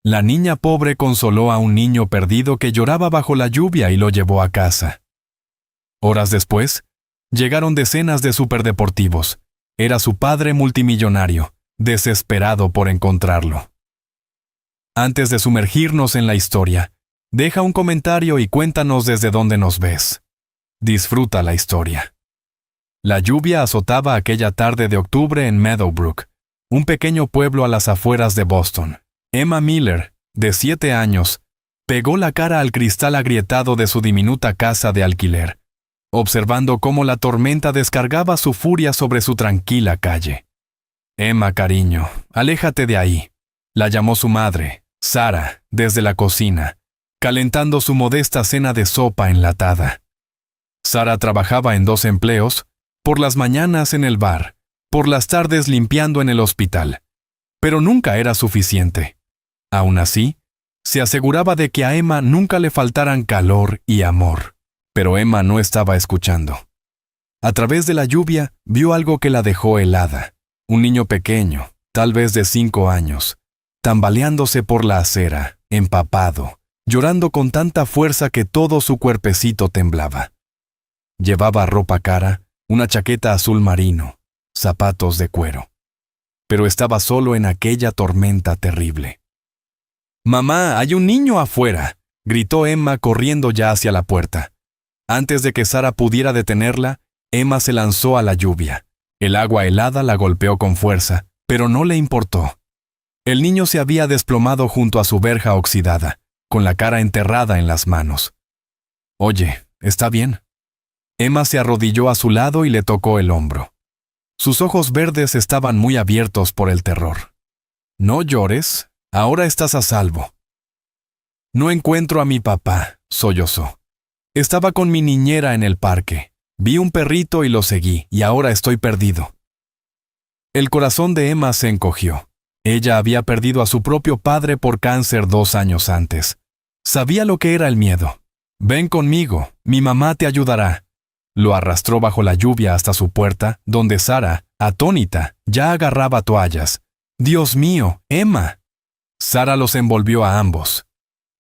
La niña pobre consoló a un niño perdido que lloraba bajo la lluvia y lo llevó a casa. Horas después, llegaron decenas de superdeportivos. Era su padre multimillonario, desesperado por encontrarlo. Antes de sumergirnos en la historia, deja un comentario y cuéntanos desde dónde nos ves. Disfruta la historia. La lluvia azotaba aquella tarde de octubre en Meadowbrook, un pequeño pueblo a las afueras de Boston. Emma Miller, de 7 años, pegó la cara al cristal agrietado de su diminuta casa de alquiler, observando cómo la tormenta descargaba su furia sobre su tranquila calle. «Emma, cariño, aléjate de ahí», la llamó su madre, Sarah, desde la cocina, calentando su modesta cena de sopa enlatada. Sarah trabajaba en 2 empleos, por las mañanas en el bar, por las tardes limpiando en el hospital. Pero nunca era suficiente. Aún así, se aseguraba de que a Emma nunca le faltaran calor y amor. Pero Emma no estaba escuchando. A través de la lluvia vio algo que la dejó helada. Un niño pequeño, tal vez de 5 años, tambaleándose por la acera, empapado, llorando con tanta fuerza que todo su cuerpecito temblaba. Llevaba ropa cara, una chaqueta azul marino, zapatos de cuero. Pero estaba solo en aquella tormenta terrible. «Mamá, hay un niño afuera», gritó Emma corriendo ya hacia la puerta. Antes de que Sarah pudiera detenerla, Emma se lanzó a la lluvia. El agua helada la golpeó con fuerza, pero no le importó. El niño se había desplomado junto a su verja oxidada, con la cara enterrada en las manos. «Oye, ¿está bien?» Emma se arrodilló a su lado y le tocó el hombro. Sus ojos verdes estaban muy abiertos por el terror. «No llores, ahora estás a salvo». «No encuentro a mi papá», sollozó. «Estaba con mi niñera en el parque. Vi un perrito y lo seguí, y ahora estoy perdido». El corazón de Emma se encogió. Ella había perdido a su propio padre por cáncer 2 años antes. Sabía lo que era el miedo. «Ven conmigo, mi mamá te ayudará». Lo arrastró bajo la lluvia hasta su puerta, donde Sarah, atónita, ya agarraba toallas. «Dios mío, Emma». Sarah los envolvió a ambos.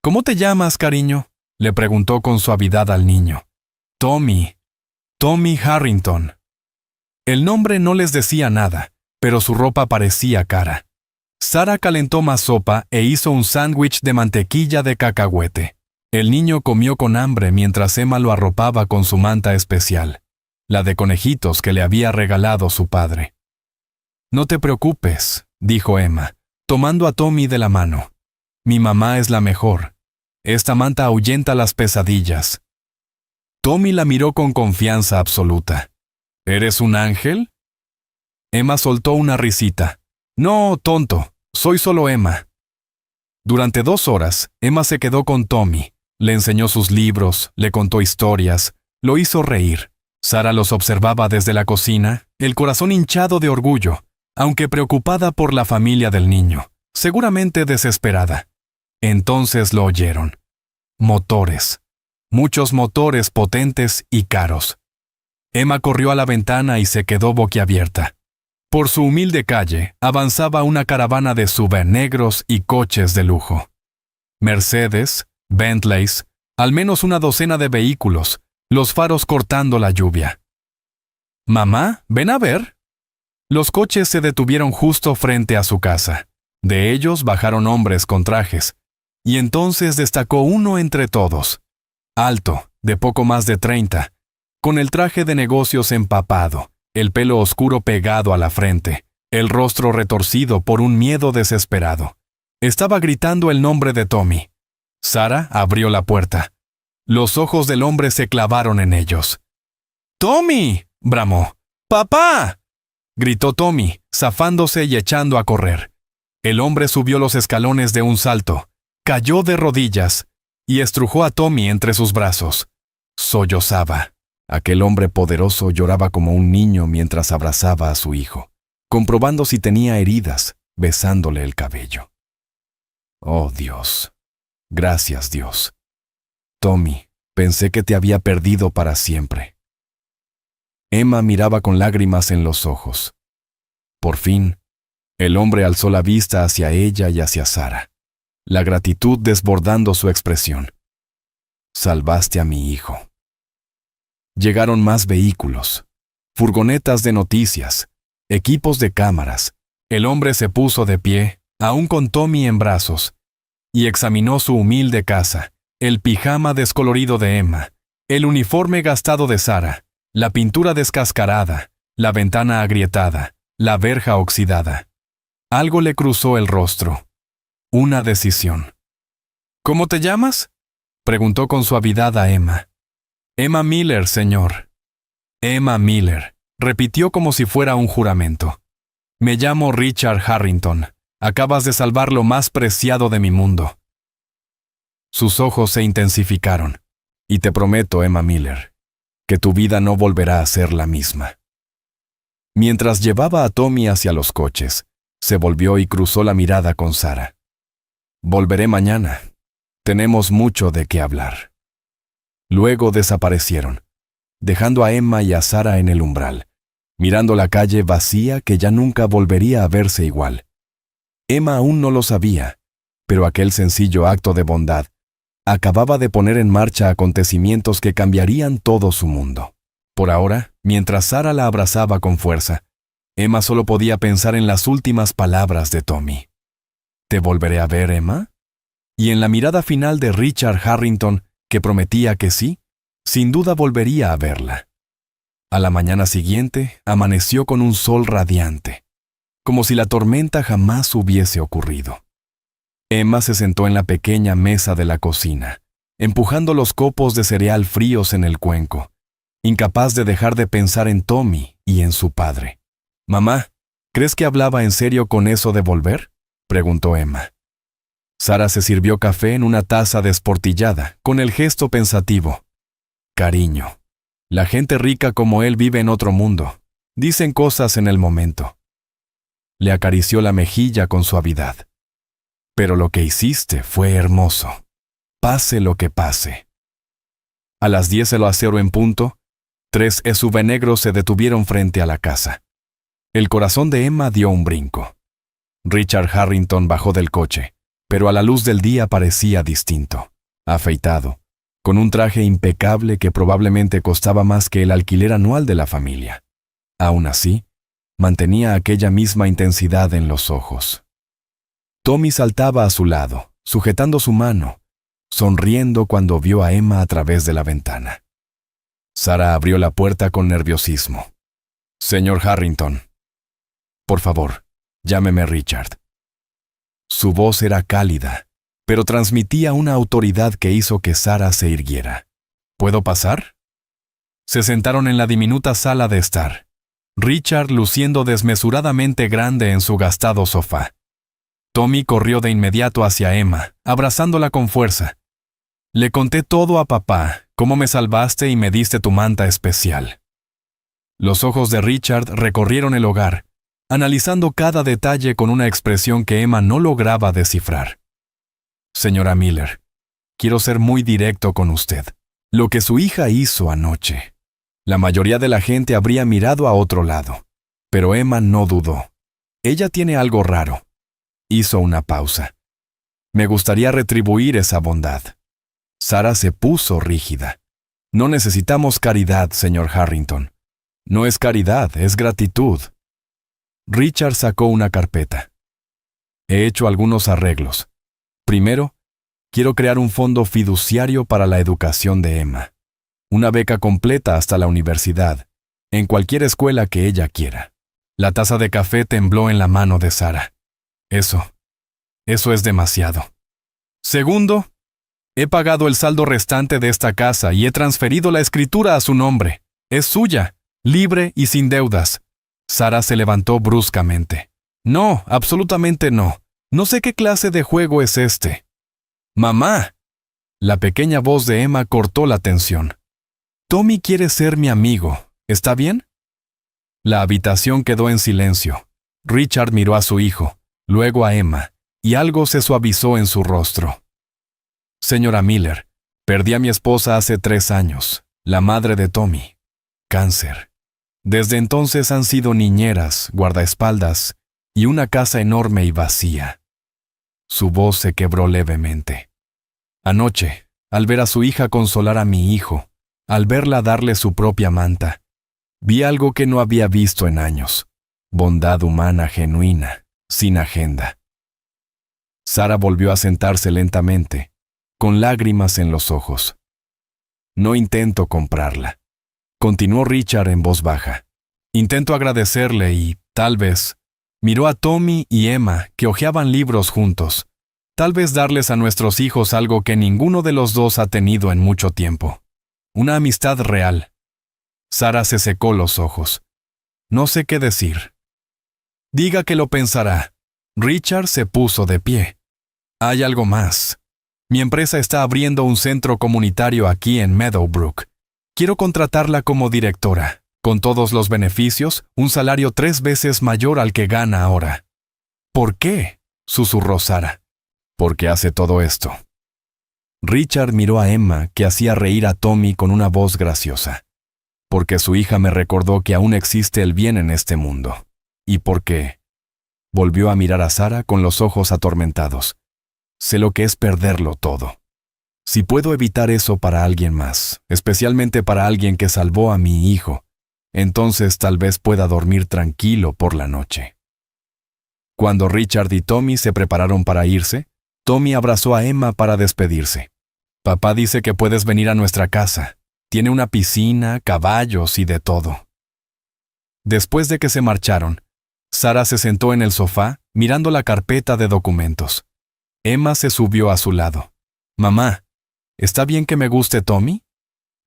«¿Cómo te llamas, cariño?», le preguntó con suavidad al niño. «Tommy Harrington». El nombre no les decía nada, pero su ropa parecía cara. Sarah calentó más sopa e hizo un sándwich de mantequilla de cacahuete. El niño comió con hambre mientras Emma lo arropaba con su manta especial, la de conejitos que le había regalado su padre. «No te preocupes», dijo Emma, tomando a Tommy de la mano. «Mi mamá es la mejor. Esta manta ahuyenta las pesadillas». Tommy la miró con confianza absoluta. «¿Eres un ángel?». Emma soltó una risita. «No, tonto, soy solo Emma». Durante 2 horas, Emma se quedó con Tommy. Le enseñó sus libros, le contó historias, lo hizo reír. Sarah los observaba desde la cocina, el corazón hinchado de orgullo, aunque preocupada por la familia del niño, seguramente desesperada. Entonces lo oyeron. Motores. Muchos motores potentes y caros. Emma corrió a la ventana y se quedó boquiabierta. Por su humilde calle avanzaba una caravana de SUV negros y coches de lujo. Mercedes, Bentleys, al menos una docena de vehículos, los faros cortando la lluvia. «Mamá, ven a ver». Los coches se detuvieron justo frente a su casa. De ellos bajaron hombres con trajes, y entonces destacó uno entre todos. Alto, de poco más de 30, con el traje de negocios empapado, el pelo oscuro pegado a la frente, el rostro retorcido por un miedo desesperado. Estaba gritando el nombre de Tommy. Sarah abrió la puerta. Los ojos del hombre se clavaron en ellos. «¡Tommy!», bramó. «¡Papá!», gritó Tommy, zafándose y echando a correr. El hombre subió los escalones de un salto, cayó de rodillas y estrujó a Tommy entre sus brazos. Sollozaba. Aquel hombre poderoso lloraba como un niño mientras abrazaba a su hijo, comprobando si tenía heridas, besándole el cabello. «Oh, Dios. Gracias, Dios. Tommy, pensé que te había perdido para siempre». Emma miraba con lágrimas en los ojos. Por fin, el hombre alzó la vista hacia ella y hacia Sarah. la gratitud desbordando su expresión. Salvaste a mi hijo. Llegaron más vehículos, furgonetas de noticias, equipos de cámaras. El hombre se puso de pie, aún con Tommy en brazos, y examinó su humilde casa, el pijama descolorido de Emma, el uniforme gastado de Sarah, la pintura descascarada, la ventana agrietada, la verja oxidada. Algo le cruzó el rostro. Una decisión. ¿Cómo te llamas?, preguntó con suavidad a Emma. Emma Miller, señor. Emma Miller, repitió como si fuera un juramento. Me llamo Richard Harrington. Acabas de salvar lo más preciado de mi mundo. Sus ojos se intensificaron. Y te prometo, Emma Miller, que tu vida no volverá a ser la misma. Mientras llevaba a Tommy hacia los coches, se volvió y cruzó la mirada con Sarah. Volveré mañana. Tenemos mucho de qué hablar. Luego desaparecieron, dejando a Emma y a Sarah en el umbral, mirando la calle vacía que ya nunca volvería a verse igual. Emma aún no lo sabía, pero aquel sencillo acto de bondad acababa de poner en marcha acontecimientos que cambiarían todo su mundo. Por ahora, mientras Sarah la abrazaba con fuerza, Emma solo podía pensar en las últimas palabras de Tommy. ¿Te volveré a ver, Emma? Y en la mirada final de Richard Harrington, que prometía que sí, sin duda volvería a verla. A la mañana siguiente, amaneció con un sol radiante, como si la tormenta jamás hubiese ocurrido. Emma se sentó en la pequeña mesa de la cocina, empujando los copos de cereal fríos en el cuenco, incapaz de dejar de pensar en Tommy y en su padre. «Mamá, ¿crees que hablaba en serio con eso de volver?», preguntó Emma. Sarah se sirvió café en una taza desportillada, con el gesto pensativo. «Cariño, la gente rica como él vive en otro mundo. Dicen cosas en el momento». Le acarició la mejilla con suavidad. «Pero lo que hiciste fue hermoso. Pase lo que pase». A las 10 el acero en punto, 3 SUV negros se detuvieron frente a la casa. El corazón de Emma dio un brinco. Richard Harrington bajó del coche, pero a la luz del día parecía distinto, afeitado, con un traje impecable que probablemente costaba más que el alquiler anual de la familia. Aún así, mantenía aquella misma intensidad en los ojos. Tommy saltaba a su lado, sujetando su mano, sonriendo cuando vio a Emma a través de la ventana. Sarah abrió la puerta con nerviosismo. «Señor Harrington». «Por favor, llámeme Richard». Su voz era cálida, pero transmitía una autoridad que hizo que Sarah se irguiera. «¿Puedo pasar?». Se sentaron en la diminuta sala de estar, Richard luciendo desmesuradamente grande en su gastado sofá. Tommy corrió de inmediato hacia Emma, abrazándola con fuerza. «Le conté todo a papá, cómo me salvaste y me diste tu manta especial». Los ojos de Richard recorrieron el hogar, analizando cada detalle con una expresión que Emma no lograba descifrar. «Señora Miller, quiero ser muy directo con usted. Lo que su hija hizo anoche. La mayoría de la gente habría mirado a otro lado, pero Emma no dudó. Ella tiene algo raro». Hizo una pausa. «Me gustaría retribuir esa bondad». Sarah se puso rígida. «No necesitamos caridad, señor Harrington. No es caridad, es gratitud». Richard sacó una carpeta. «He hecho algunos arreglos. Primero, quiero crear un fondo fiduciario para la educación de Emma. Una beca completa hasta la universidad, en cualquier escuela que ella quiera». La taza de café tembló en la mano de Sarah. Eso es demasiado. Segundo, he pagado el saldo restante de esta casa y he transferido la escritura a su nombre. Es suya, libre y sin deudas. Sarah se levantó bruscamente. «No, absolutamente no. No sé qué clase de juego es este». «Mamá». La pequeña voz de Emma cortó la tensión. «Tommy quiere ser mi amigo. ¿Está bien?». La habitación quedó en silencio. Richard miró a su hijo, luego a Emma, y algo se suavizó en su rostro. «Señora Miller, perdí a mi esposa hace 3 años, la madre de Tommy. Cáncer. Desde entonces han sido niñeras, guardaespaldas y una casa enorme y vacía. Su voz se quebró levemente. Anoche, al ver a su hija consolar a mi hijo, al verla darle su propia manta, vi algo que no había visto en años. Bondad humana genuina, sin agenda. Sara volvió a sentarse lentamente, con lágrimas en los ojos. No intento comprarla, continuó Richard en voz baja. Intento agradecerle y, tal vez, miró a Tommy y Emma que hojeaban libros juntos. Tal vez darles a nuestros hijos algo que ninguno de los dos ha tenido en mucho tiempo. Una amistad real. Sara se secó los ojos. No sé qué decir. Diga que lo pensará. Richard se puso de pie. Hay algo más. Mi empresa está abriendo un centro comunitario aquí en Meadowbrook. Quiero contratarla como directora, con todos los beneficios, un salario 3 veces mayor al que gana ahora. ¿Por qué?, susurró Sara. Porque hace todo esto. Richard miró a Emma, que hacía reír a Tommy con una voz graciosa. Porque su hija me recordó que aún existe el bien en este mundo. ¿Y por qué? Volvió a mirar a Sara con los ojos atormentados. Sé lo que es perderlo todo. Si puedo evitar eso para alguien más, especialmente para alguien que salvó a mi hijo, entonces tal vez pueda dormir tranquilo por la noche. Cuando Richard y Tommy se prepararon para irse, Tommy abrazó a Emma para despedirse. Papá dice que puedes venir a nuestra casa. Tiene una piscina, caballos y de todo. Después de que se marcharon, Sara se sentó en el sofá, mirando la carpeta de documentos. Emma se subió a su lado. Mamá, ¿está bien que me guste Tommy?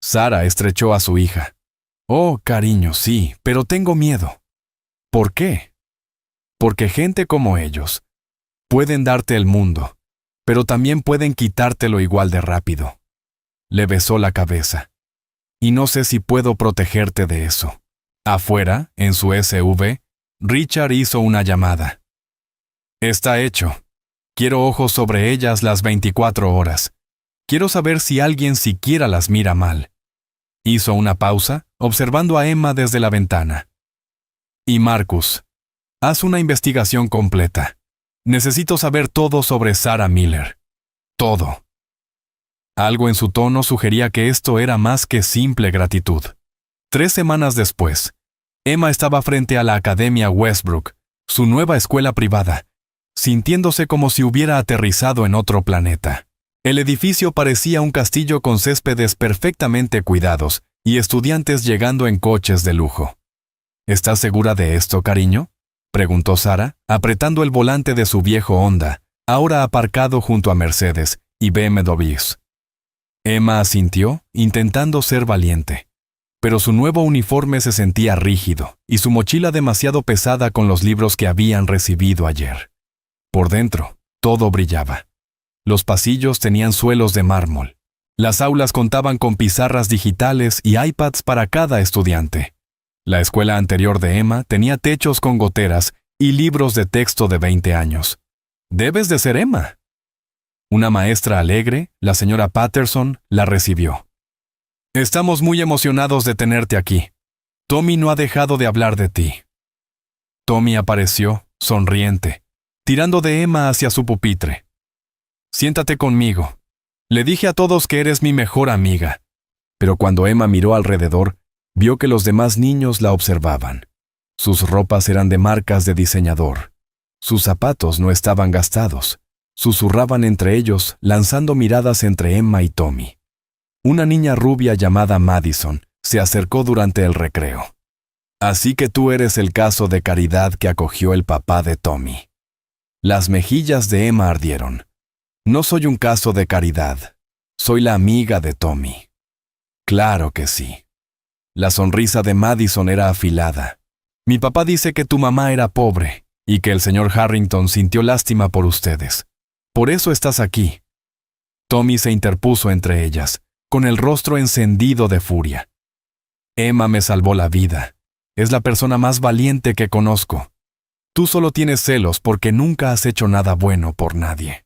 Sara estrechó a su hija. Oh, cariño, sí, pero tengo miedo. ¿Por qué? Porque gente como ellos pueden darte el mundo, pero también pueden quitártelo igual de rápido. Le besó la cabeza. Y no sé si puedo protegerte de eso. Afuera, en su SUV, Richard hizo una llamada. Está hecho. Quiero ojos sobre ellas las 24 horas. Quiero saber si alguien siquiera las mira mal. Hizo una pausa, observando a Emma desde la ventana. Y Marcus, haz una investigación completa. Necesito saber todo sobre Sarah Miller. Todo. Algo en su tono sugería que esto era más que simple gratitud. 3 semanas después, Emma estaba frente a la Academia Westbrook, su nueva escuela privada, sintiéndose como si hubiera aterrizado en otro planeta. El edificio parecía un castillo con céspedes perfectamente cuidados y estudiantes llegando en coches de lujo. ¿Estás segura de esto, cariño?, preguntó Sara, apretando el volante de su viejo Honda, ahora aparcado junto a Mercedes y BMWs. Emma asintió, intentando ser valiente. Pero su nuevo uniforme se sentía rígido y su mochila demasiado pesada con los libros que habían recibido ayer. Por dentro, todo brillaba. Los pasillos tenían suelos de mármol. Las aulas contaban con pizarras digitales y iPads para cada estudiante. La escuela anterior de Emma tenía techos con goteras y libros de texto de 20 años. «Debes de ser Emma». Una maestra alegre, la señora Patterson, la recibió. «Estamos muy emocionados de tenerte aquí. Tommy no ha dejado de hablar de ti». Tommy apareció, sonriente, tirando de Emma hacia su pupitre. «Siéntate conmigo. Le dije a todos que eres mi mejor amiga». Pero cuando Emma miró alrededor, vio que los demás niños la observaban. Sus ropas eran de marcas de diseñador. Sus zapatos no estaban gastados. Susurraban entre ellos, lanzando miradas entre Emma y Tommy. Una niña rubia llamada Madison se acercó durante el recreo. «Así que tú eres el caso de caridad que acogió el papá de Tommy». Las mejillas de Emma ardieron. «No soy un caso de caridad. Soy la amiga de Tommy». «Claro que sí». La sonrisa de Madison era afilada. «Mi papá dice que tu mamá era pobre y que el señor Harrington sintió lástima por ustedes. Por eso estás aquí». Tommy se interpuso entre ellas, con el rostro encendido de furia. «Emma me salvó la vida. Es la persona más valiente que conozco. Tú solo tienes celos porque nunca has hecho nada bueno por nadie».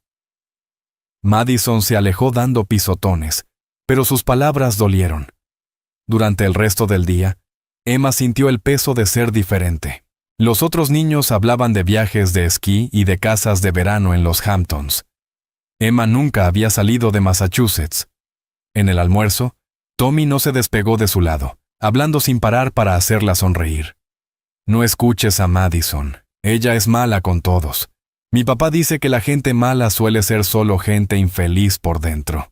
Madison se alejó dando pisotones, pero sus palabras dolieron. Durante el resto del día, Emma sintió el peso de ser diferente. Los otros niños hablaban de viajes de esquí y de casas de verano en los Hamptons. Emma nunca había salido de Massachusetts. En el almuerzo, Tommy no se despegó de su lado, hablando sin parar para hacerla sonreír. No escuches a Madison. Ella es mala con todos. Mi papá dice que la gente mala suele ser solo gente infeliz por dentro.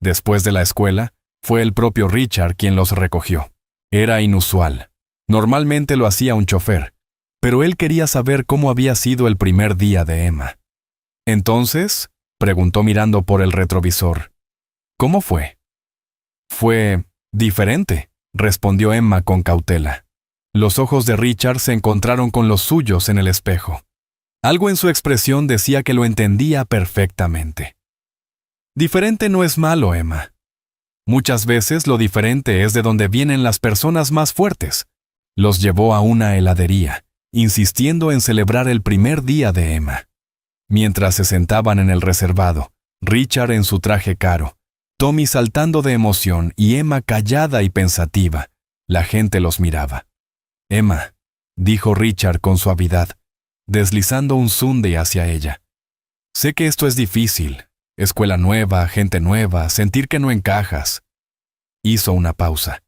Después de la escuela, fue el propio Richard quien los recogió. Era inusual. Normalmente lo hacía un chofer, pero él quería saber cómo había sido el primer día de Emma. Entonces, preguntó mirando por el retrovisor. ¿Cómo fue? Fue diferente, respondió Emma con cautela. Los ojos de Richard se encontraron con los suyos en el espejo. Algo en su expresión decía que lo entendía perfectamente. Diferente no es malo, Emma. Muchas veces lo diferente es de donde vienen las personas más fuertes. Los llevó a una heladería, insistiendo en celebrar el primer día de Emma. Mientras se sentaban en el reservado, Richard en su traje caro, Tommy saltando de emoción y Emma callada y pensativa, la gente los miraba. Emma, dijo Richard con suavidad, deslizando un sundae hacia ella. Sé que esto es difícil. Escuela nueva, gente nueva, sentir que no encajas. Hizo una pausa.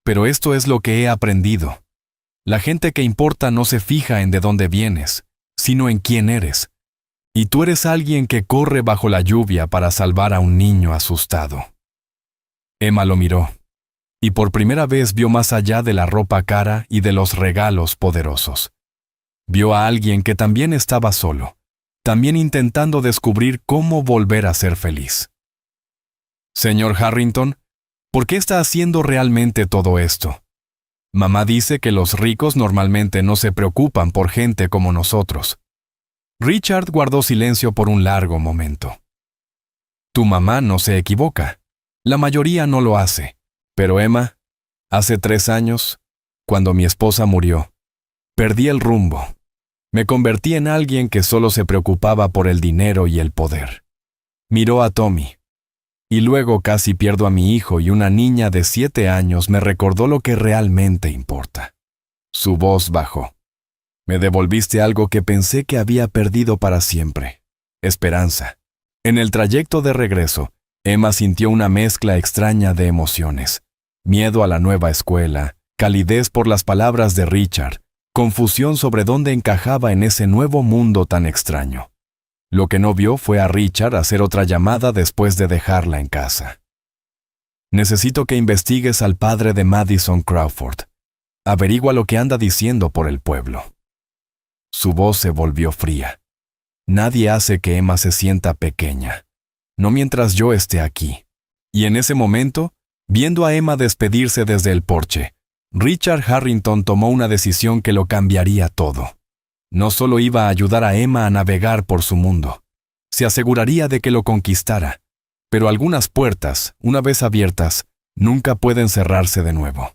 Pero esto es lo que he aprendido. La gente que importa no se fija en de dónde vienes, sino en quién eres. Y tú eres alguien que corre bajo la lluvia para salvar a un niño asustado. Emma lo miró, y por primera vez vio más allá de la ropa cara y de los regalos poderosos. Vio a alguien que también estaba solo, también intentando descubrir cómo volver a ser feliz. Señor Harrington, ¿por qué está haciendo realmente todo esto? Mamá dice que los ricos normalmente no se preocupan por gente como nosotros. Richard guardó silencio por un largo momento. Tu mamá no se equivoca. La mayoría no lo hace. Pero Emma, hace 3 años, cuando mi esposa murió, perdí el rumbo. Me convertí en alguien que solo se preocupaba por el dinero y el poder. Miró a Tommy. Y luego casi pierdo a mi hijo y una niña de 7 años me recordó lo que realmente importa. Su voz bajó. Me devolviste algo que pensé que había perdido para siempre. Esperanza. En el trayecto de regreso, Emma sintió una mezcla extraña de emociones. Miedo a la nueva escuela, calidez por las palabras de Richard, confusión sobre dónde encajaba en ese nuevo mundo tan extraño. Lo que no vio fue a Richard hacer otra llamada después de dejarla en casa. Necesito que investigues al padre de Madison Crawford. Averigua lo que anda diciendo por el pueblo. Su voz se volvió fría. Nadie hace que Emma se sienta pequeña. No mientras yo esté aquí. Y en ese momento, viendo a Emma despedirse desde el porche, Richard Harrington tomó una decisión que lo cambiaría todo. No solo iba a ayudar a Emma a navegar por su mundo, se aseguraría de que lo conquistara, pero algunas puertas, una vez abiertas, nunca pueden cerrarse de nuevo.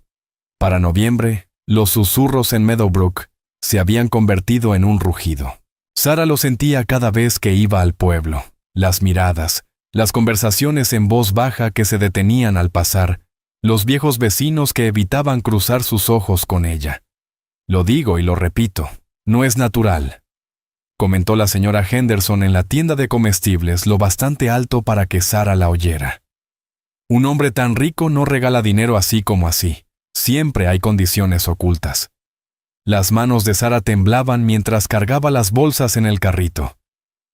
Para noviembre, los susurros en Meadowbrook se habían convertido en un rugido. Sara lo sentía cada vez que iba al pueblo, las miradas, las conversaciones en voz baja que se detenían al pasar, los viejos vecinos que evitaban cruzar sus ojos con ella. Lo digo y lo repito, no es natural, comentó la señora Henderson en la tienda de comestibles lo bastante alto para que Sara la oyera. Un hombre tan rico no regala dinero así como así, siempre hay condiciones ocultas. Las manos de Sara temblaban mientras cargaba las bolsas en el carrito.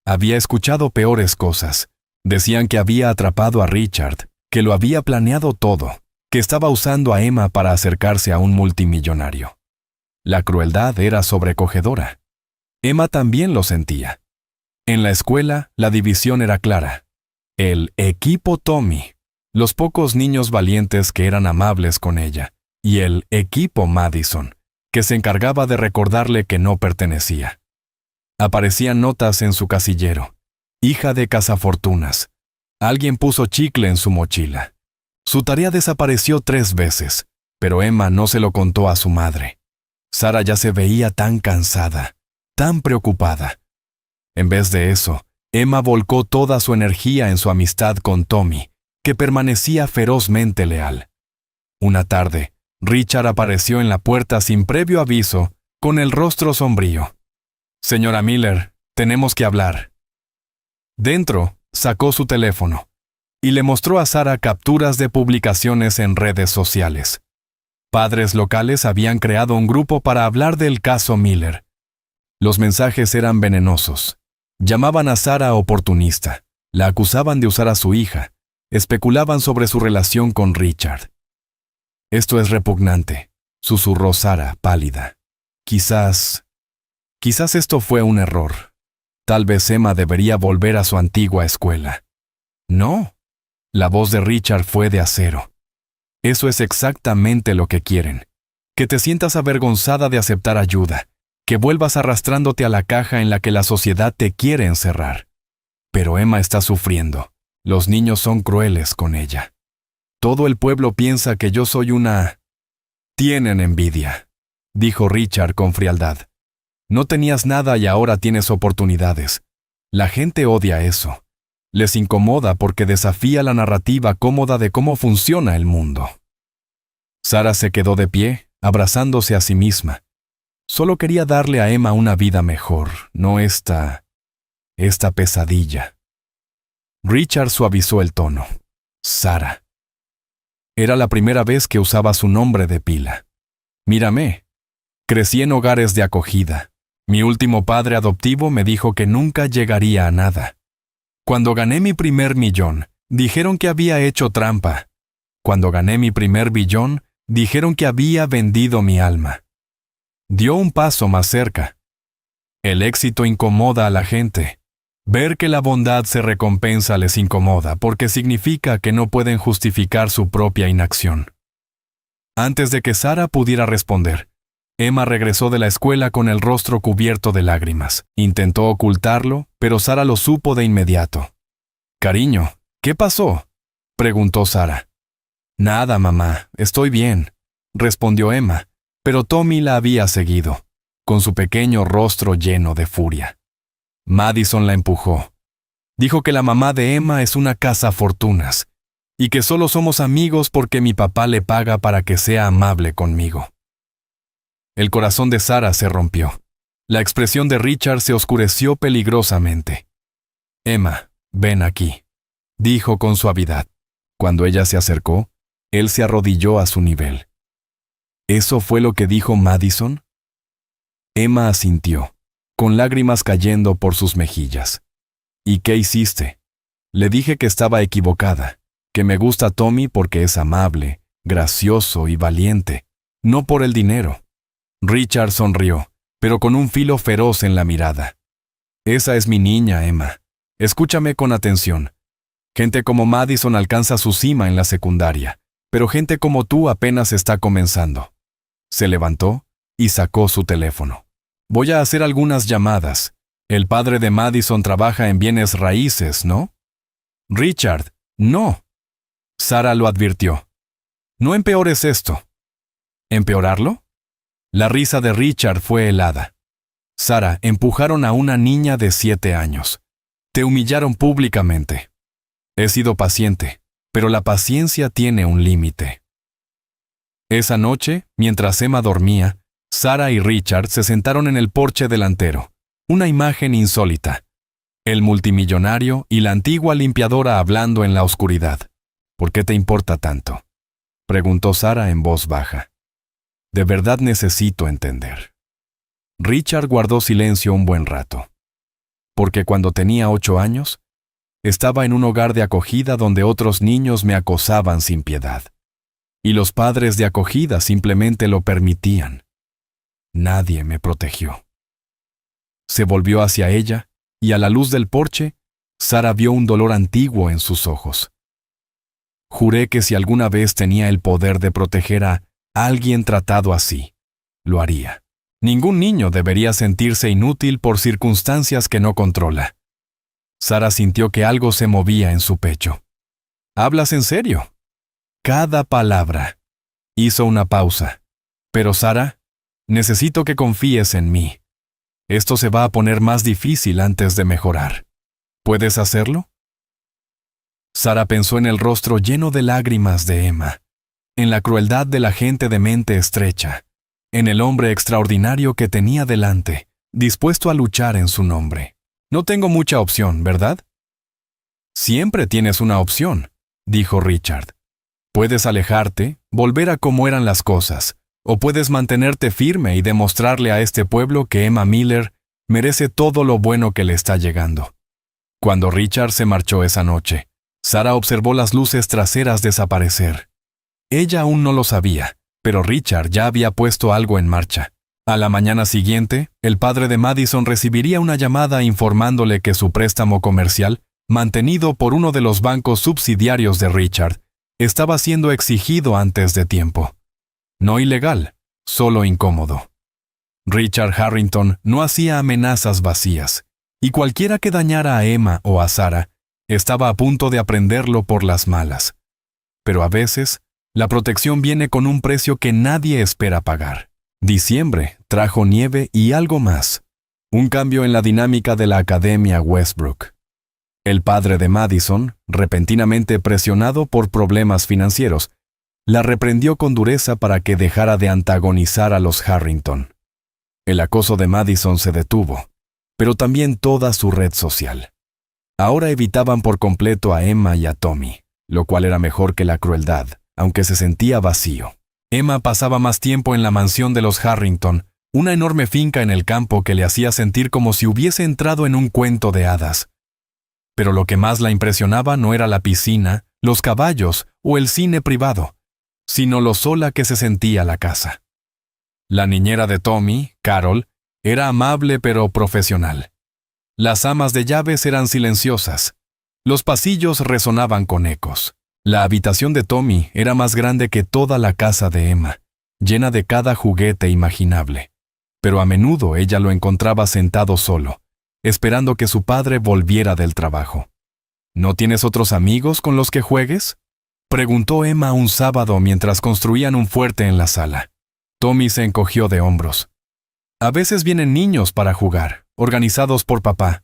Había escuchado peores cosas. Decían que había atrapado a Richard, que lo había planeado todo, que estaba usando a Emma para acercarse a un multimillonario. La crueldad era sobrecogedora. Emma también lo sentía. En la escuela, la división era clara. El equipo Tommy, los pocos niños valientes que eran amables con ella, y el equipo Madison, que se encargaba de recordarle que no pertenecía. Aparecían notas en su casillero. Hija de cazafortunas. Alguien puso chicle en su mochila. Su tarea desapareció 3 veces, pero Emma no se lo contó a su madre. Sara ya se veía tan cansada, tan preocupada. En vez de eso, Emma volcó toda su energía en su amistad con Tommy, que permanecía ferozmente leal. Una tarde, Richard apareció en la puerta sin previo aviso con el rostro sombrío. «Señora Miller, tenemos que hablar». Dentro, sacó su teléfono y le mostró a Sara capturas de publicaciones en redes sociales. Padres locales habían creado un grupo para hablar del caso Miller. Los mensajes eran venenosos. Llamaban a Sara oportunista, la acusaban de usar a su hija, especulaban sobre su relación con Richard. «Esto es repugnante», susurró Sara, pálida. Quizás esto fue un error. Tal vez Emma debería volver a su antigua escuela». «No». La voz de Richard fue de acero. «Eso es exactamente lo que quieren. Que te sientas avergonzada de aceptar ayuda, que vuelvas arrastrándote a la caja en la que la sociedad te quiere encerrar. Pero Emma está sufriendo. Los niños son crueles con ella. Todo el pueblo piensa que yo soy una... Tienen envidia», dijo Richard con frialdad. «No tenías nada y ahora tienes oportunidades. La gente odia eso. Les incomoda porque desafía la narrativa cómoda de cómo funciona el mundo». Sara se quedó de pie, abrazándose a sí misma. Solo quería darle a Emma una vida mejor, no esta pesadilla. Richard suavizó el tono. «Sara». Era la primera vez que usaba su nombre de pila. «Mírame. Crecí en hogares de acogida. Mi último padre adoptivo me dijo que nunca llegaría a nada. Cuando gané mi primer millón, dijeron que había hecho trampa. Cuando gané mi primer billón, dijeron que había vendido mi alma». Dio un paso más cerca. «El éxito incomoda a la gente. Ver que la bondad se recompensa les incomoda porque significa que no pueden justificar su propia inacción». Antes de que Sara pudiera responder, Emma regresó de la escuela con el rostro cubierto de lágrimas. Intentó ocultarlo, pero Sara lo supo de inmediato. «Cariño, ¿qué pasó?», preguntó Sara. «Nada, mamá, estoy bien», respondió Emma, pero Tommy la había seguido, con su pequeño rostro lleno de furia. Madison la empujó. Dijo que la mamá de Emma es una cazafortunas y que solo somos amigos porque mi papá le paga para que sea amable conmigo. El corazón de Sara se rompió. La expresión de Richard se oscureció peligrosamente. «Emma, ven aquí», dijo con suavidad. Cuando ella se acercó, él se arrodilló a su nivel. ¿Eso fue lo que dijo Madison? Emma asintió, con lágrimas cayendo por sus mejillas. «¿Y qué hiciste?» «Le dije que estaba equivocada, que me gusta Tommy porque es amable, gracioso y valiente, no por el dinero». Richard sonrió, pero con un filo feroz en la mirada. «Esa es mi niña, Emma. Escúchame con atención. Gente como Madison alcanza su cima en la secundaria, pero gente como tú apenas está comenzando». Se levantó y sacó su teléfono. «Voy a hacer algunas llamadas. El padre de Madison trabaja en bienes raíces, ¿no?» «Richard, no». Sara lo advirtió. «No empeores esto». «¿Empeorarlo?» La risa de Richard fue helada. «Sara, empujaron a una niña de 7 años. Te humillaron públicamente. He sido paciente, pero la paciencia tiene un límite». Esa noche, mientras Emma dormía, Sara y Richard se sentaron en el porche delantero. Una imagen insólita. El multimillonario y la antigua limpiadora hablando en la oscuridad. «¿Por qué te importa tanto?», preguntó Sara en voz baja. «De verdad necesito entender». Richard guardó silencio un buen rato. «Porque cuando tenía 8 años, estaba en un hogar de acogida donde otros niños me acosaban sin piedad. Y los padres de acogida simplemente lo permitían. Nadie me protegió». Se volvió hacia ella, y a la luz del porche, Sara vio un dolor antiguo en sus ojos. «Juré que si alguna vez tenía el poder de proteger a alguien tratado así, lo haría. Ningún niño debería sentirse inútil por circunstancias que no controla». Sara sintió que algo se movía en su pecho. «¿Hablas en serio?». «Cada palabra». Hizo una pausa. «Pero Sara, necesito que confíes en mí. Esto se va a poner más difícil antes de mejorar. ¿Puedes hacerlo?». Sara pensó en el rostro lleno de lágrimas de Emma, en la crueldad de la gente de mente estrecha, en el hombre extraordinario que tenía delante, dispuesto a luchar en su nombre. No tengo mucha opción, ¿verdad? Siempre tienes una opción, dijo Richard. Puedes alejarte, volver a cómo eran las cosas, o puedes mantenerte firme y demostrarle a este pueblo que Emma Miller merece todo lo bueno que le está llegando. Cuando Richard se marchó esa noche, Sarah observó las luces traseras desaparecer. Ella aún no lo sabía, pero Richard ya había puesto algo en marcha. A la mañana siguiente, el padre de Madison recibiría una llamada informándole que su préstamo comercial, mantenido por uno de los bancos subsidiarios de Richard, estaba siendo exigido antes de tiempo. No ilegal, solo incómodo. Richard Harrington no hacía amenazas vacías, y cualquiera que dañara a Emma o a Sarah estaba a punto de aprenderlo por las malas. Pero a veces, la protección viene con un precio que nadie espera pagar. Diciembre trajo nieve y algo más. Un cambio en la dinámica de la Academia Westbrook. El padre de Madison, repentinamente presionado por problemas financieros, la reprendió con dureza para que dejara de antagonizar a los Harrington. El acoso de Madison se detuvo, pero también toda su red social. Ahora evitaban por completo a Emma y a Tommy, lo cual era mejor que la crueldad, aunque se sentía vacío. Emma pasaba más tiempo en la mansión de los Harrington, una enorme finca en el campo que le hacía sentir como si hubiese entrado en un cuento de hadas. Pero lo que más la impresionaba no era la piscina, los caballos o el cine privado, sino lo sola que se sentía la casa. La niñera de Tommy, Carol, era amable pero profesional. Las amas de llaves eran silenciosas. Los pasillos resonaban con ecos. La habitación de Tommy era más grande que toda la casa de Emma, llena de cada juguete imaginable. Pero a menudo ella lo encontraba sentado solo, esperando que su padre volviera del trabajo. ¿No tienes otros amigos con los que juegues?, preguntó Emma un sábado mientras construían un fuerte en la sala. Tommy se encogió de hombros. A veces vienen niños para jugar, organizados por papá,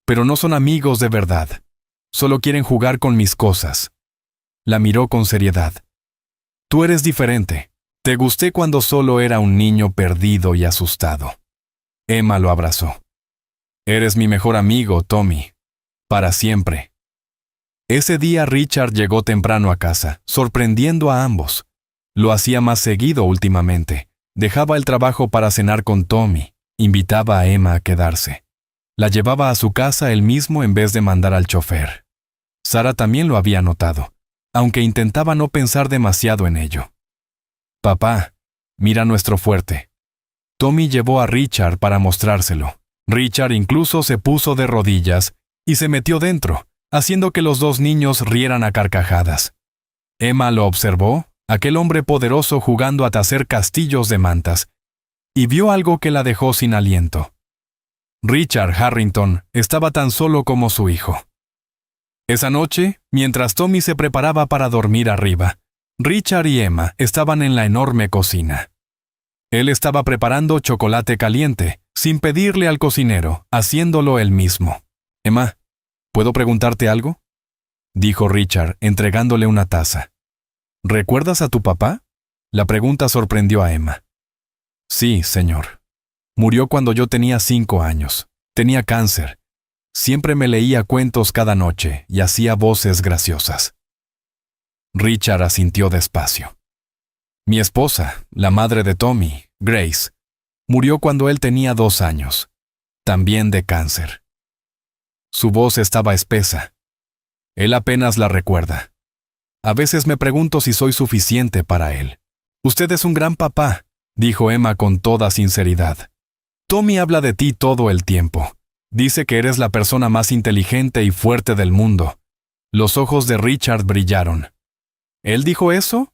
pero no son amigos de verdad. Solo quieren jugar con mis cosas. La miró con seriedad. Tú eres diferente. Te gusté cuando solo era un niño perdido y asustado. Emma lo abrazó. Eres mi mejor amigo, Tommy. Para siempre. Ese día Richard llegó temprano a casa, sorprendiendo a ambos. Lo hacía más seguido últimamente. Dejaba el trabajo para cenar con Tommy. Invitaba a Emma a quedarse. La llevaba a su casa él mismo en vez de mandar al chofer. Sarah también lo había notado, aunque intentaba no pensar demasiado en ello. Papá, mira nuestro fuerte. Tommy llevó a Richard para mostrárselo. Richard incluso se puso de rodillas y se metió dentro, haciendo que los dos niños rieran a carcajadas. Emma lo observó, aquel hombre poderoso jugando a hacer castillos de mantas, y vio algo que la dejó sin aliento. Richard Harrington estaba tan solo como su hijo. Esa noche, mientras Tommy se preparaba para dormir arriba, Richard y Emma estaban en la enorme cocina. Él estaba preparando chocolate caliente, sin pedirle al cocinero, haciéndolo él mismo. Emma, ¿puedo preguntarte algo?, dijo Richard, entregándole una taza. ¿Recuerdas a tu papá? La pregunta sorprendió a Emma. Sí, señor. Murió cuando yo tenía 5 años. Tenía cáncer. Siempre me leía cuentos cada noche y hacía voces graciosas. Richard asintió despacio. Mi esposa, la madre de Tommy, Grace, murió cuando él tenía 2 años, también de cáncer. Su voz estaba espesa. Él apenas la recuerda. A veces me pregunto si soy suficiente para él. Usted es un gran papá, dijo Emma con toda sinceridad. Tommy habla de ti todo el tiempo. Dice que eres la persona más inteligente y fuerte del mundo. Los ojos de Richard brillaron. ¿Él dijo eso?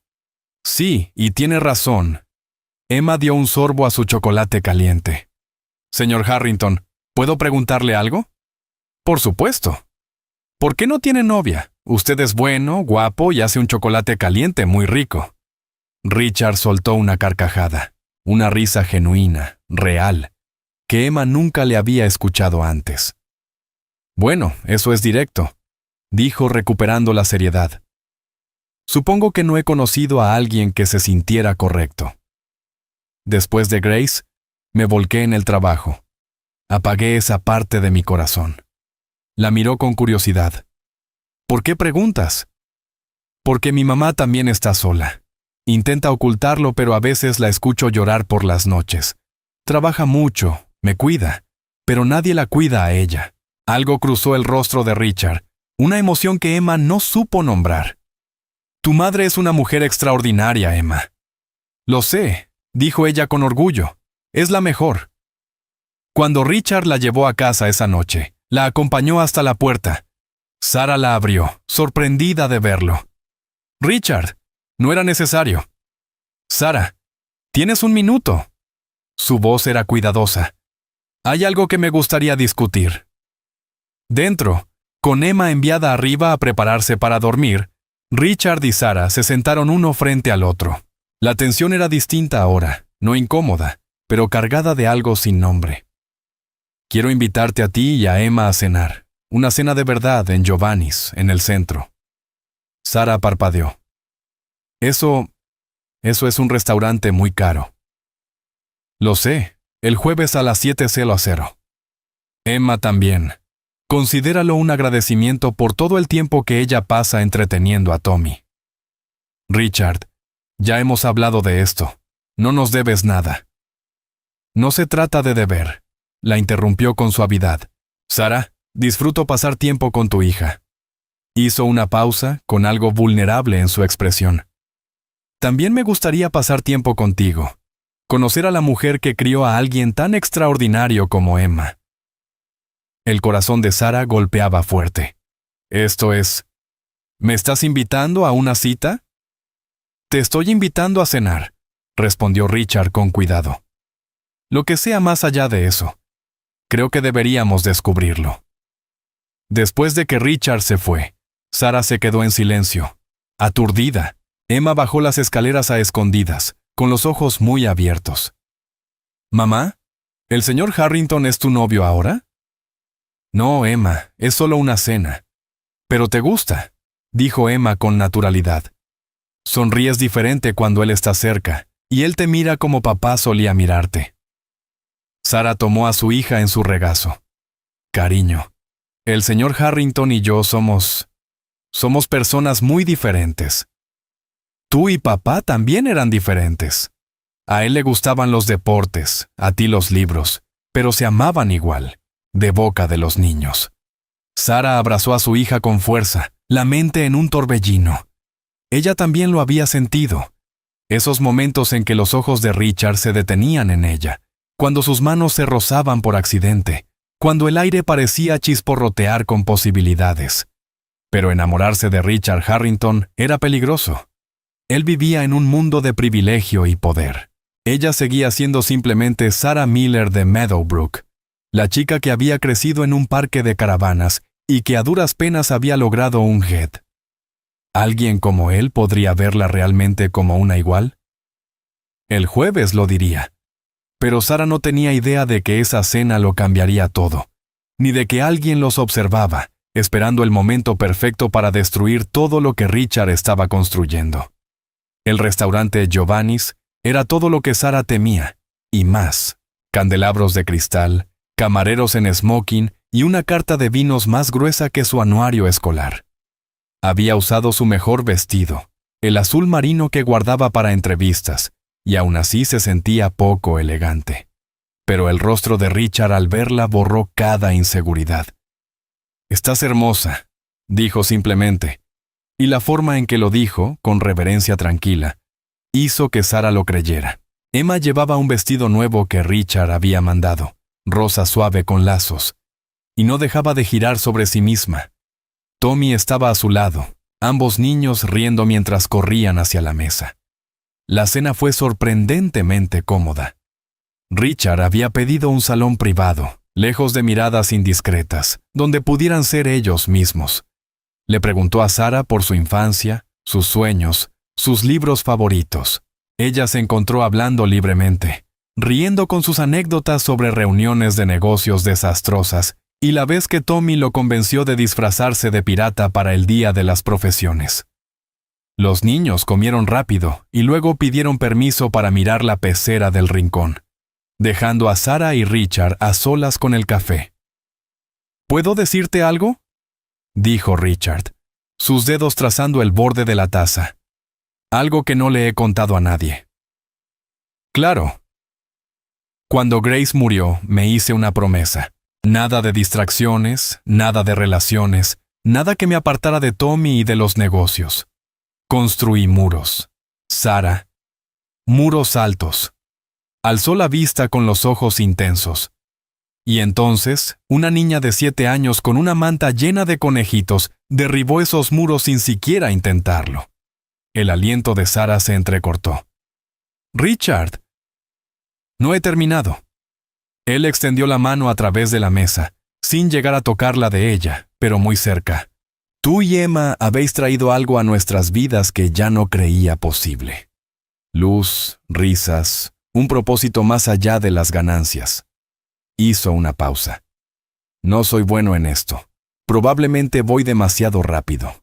Sí, y tiene razón. Emma dio un sorbo a su chocolate caliente. Señor Harrington, ¿puedo preguntarle algo? Por supuesto. ¿Por qué no tiene novia? Usted es bueno, guapo y hace un chocolate caliente muy rico. Richard soltó una carcajada, una risa genuina, real, que Emma nunca le había escuchado antes. Bueno, eso es directo, dijo recuperando la seriedad. Supongo que no he conocido a alguien que se sintiera correcto. Después de Grace, me volqué en el trabajo. Apagué esa parte de mi corazón. La miró con curiosidad. ¿Por qué preguntas? Porque mi mamá también está sola. Intenta ocultarlo, pero a veces la escucho llorar por las noches. Trabaja mucho, me cuida, pero nadie la cuida a ella. Algo cruzó el rostro de Richard, una emoción que Emma no supo nombrar. Tu madre es una mujer extraordinaria, Emma. Lo sé, dijo ella con orgullo. Es la mejor. Cuando Richard la llevó a casa esa noche, la acompañó hasta la puerta. Sara la abrió, sorprendida de verlo. Richard, no era necesario. Sara, tienes un minuto. Su voz era cuidadosa. Hay algo que me gustaría discutir. Dentro, con Emma enviada arriba a prepararse para dormir, Richard y Sara se sentaron uno frente al otro. La tensión era distinta ahora, no incómoda, pero cargada de algo sin nombre. Quiero invitarte a ti y a Emma a cenar. Una cena de verdad en Giovanni's, en el centro. Sara parpadeó. Eso es un restaurante muy caro. Lo sé, el jueves a las 7:00. Emma también. Considéralo un agradecimiento por todo el tiempo que ella pasa entreteniendo a Tommy. Richard, ya hemos hablado de esto. No nos debes nada. No se trata de deber, la interrumpió con suavidad. Sara, disfruto pasar tiempo con tu hija. Hizo una pausa, con algo vulnerable en su expresión. También me gustaría pasar tiempo contigo. Conocer a la mujer que crió a alguien tan extraordinario como Emma. El corazón de Sara golpeaba fuerte. Esto es... ¿Me estás invitando a una cita? Te estoy invitando a cenar, respondió Richard con cuidado. Lo que sea más allá de eso. Creo que deberíamos descubrirlo. Después de que Richard se fue, Sara se quedó en silencio, aturdida. Emma bajó las escaleras a escondidas, con los ojos muy abiertos. «Mamá, ¿el señor Harrington es tu novio ahora?» «No, Emma, es solo una cena». «Pero te gusta», dijo Emma con naturalidad. «Sonríes diferente cuando él está cerca, y él te mira como papá solía mirarte». Sara tomó a su hija en su regazo. «Cariño, el señor Harrington y yo somos personas muy diferentes. Tú y papá también eran diferentes. A él le gustaban los deportes, a ti los libros, pero se amaban igual, de boca de los niños». Sara abrazó a su hija con fuerza, la mente en un torbellino. Ella también lo había sentido. Esos momentos en que los ojos de Richard se detenían en ella, cuando sus manos se rozaban por accidente, cuando el aire parecía chisporrotear con posibilidades. Pero enamorarse de Richard Harrington era peligroso. Él vivía en un mundo de privilegio y poder. Ella seguía siendo simplemente Sarah Miller de Meadowbrook, la chica que había crecido en un parque de caravanas y que a duras penas había logrado un Head. ¿Alguien como él podría verla realmente como una igual? El jueves lo diría. Pero Sara no tenía idea de que esa cena lo cambiaría todo, ni de que alguien los observaba, esperando el momento perfecto para destruir todo lo que Richard estaba construyendo. El restaurante Giovanni's era todo lo que Sara temía, y más. Candelabros de cristal, camareros en smoking y una carta de vinos más gruesa que su anuario escolar. Había usado su mejor vestido, el azul marino que guardaba para entrevistas, y aún así se sentía poco elegante. Pero el rostro de Richard al verla borró cada inseguridad. «Estás hermosa», dijo simplemente, y la forma en que lo dijo, con reverencia tranquila, hizo que Sara lo creyera. Emma llevaba un vestido nuevo que Richard había mandado, rosa suave con lazos, y no dejaba de girar sobre sí misma. Tommy estaba a su lado, ambos niños riendo mientras corrían hacia la mesa. La cena fue sorprendentemente cómoda. Richard había pedido un salón privado, lejos de miradas indiscretas, donde pudieran ser ellos mismos. Le preguntó a Sara por su infancia, sus sueños, sus libros favoritos. Ella se encontró hablando libremente, riendo con sus anécdotas sobre reuniones de negocios desastrosas y la vez que Tommy lo convenció de disfrazarse de pirata para el Día de las Profesiones. Los niños comieron rápido y luego pidieron permiso para mirar la pecera del rincón, dejando a Sarah y Richard a solas con el café. ¿Puedo decirte algo?, dijo Richard, sus dedos trazando el borde de la taza. Algo que no le he contado a nadie. Claro. Cuando Grace murió, me hice una promesa. Nada de distracciones, nada de relaciones, nada que me apartara de Tommy y de los negocios. Construí muros. Sarah. Muros altos. Alzó la vista con los ojos intensos. Y entonces, una niña de 7 años con una manta llena de conejitos derribó esos muros sin siquiera intentarlo. El aliento de Sarah se entrecortó. Richard. No he terminado. Él extendió la mano a través de la mesa, sin llegar a tocarla de ella, pero muy cerca. Tú y Emma habéis traído algo a nuestras vidas que ya no creía posible. Luz, risas, un propósito más allá de las ganancias. Hizo una pausa. No soy bueno en esto. Probablemente voy demasiado rápido.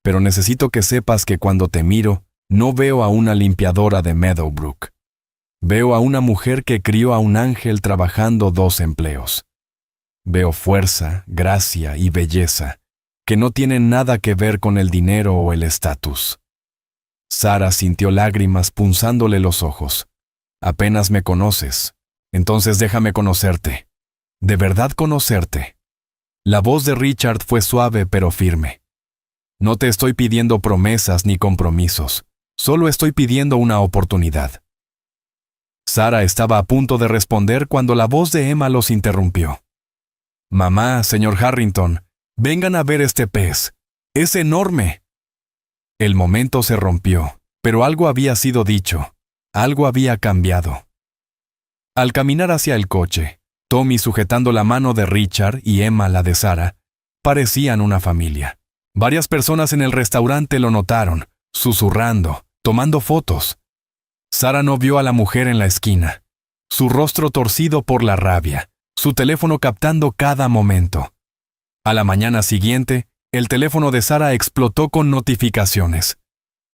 Pero necesito que sepas que cuando te miro, no veo a una limpiadora de Meadowbrook. Veo a una mujer que crió a un ángel trabajando 2 empleos. Veo fuerza, gracia y belleza, que no tienen nada que ver con el dinero o el estatus. Sarah sintió lágrimas punzándole los ojos. Apenas me conoces, entonces déjame conocerte. De verdad conocerte. La voz de Richard fue suave pero firme. No te estoy pidiendo promesas ni compromisos, solo estoy pidiendo una oportunidad. Sarah estaba a punto de responder cuando la voz de Emma los interrumpió. Mamá, señor Harrington, vengan a ver este pez. ¡Es enorme! El momento se rompió, pero algo había sido dicho. Algo había cambiado. Al caminar hacia el coche, Tommy sujetando la mano de Richard y Emma la de Sarah, parecían una familia. Varias personas en el restaurante lo notaron, susurrando, tomando fotos. Sarah no vio a la mujer en la esquina, su rostro torcido por la rabia, su teléfono captando cada momento. A la mañana siguiente, el teléfono de Sarah explotó con notificaciones.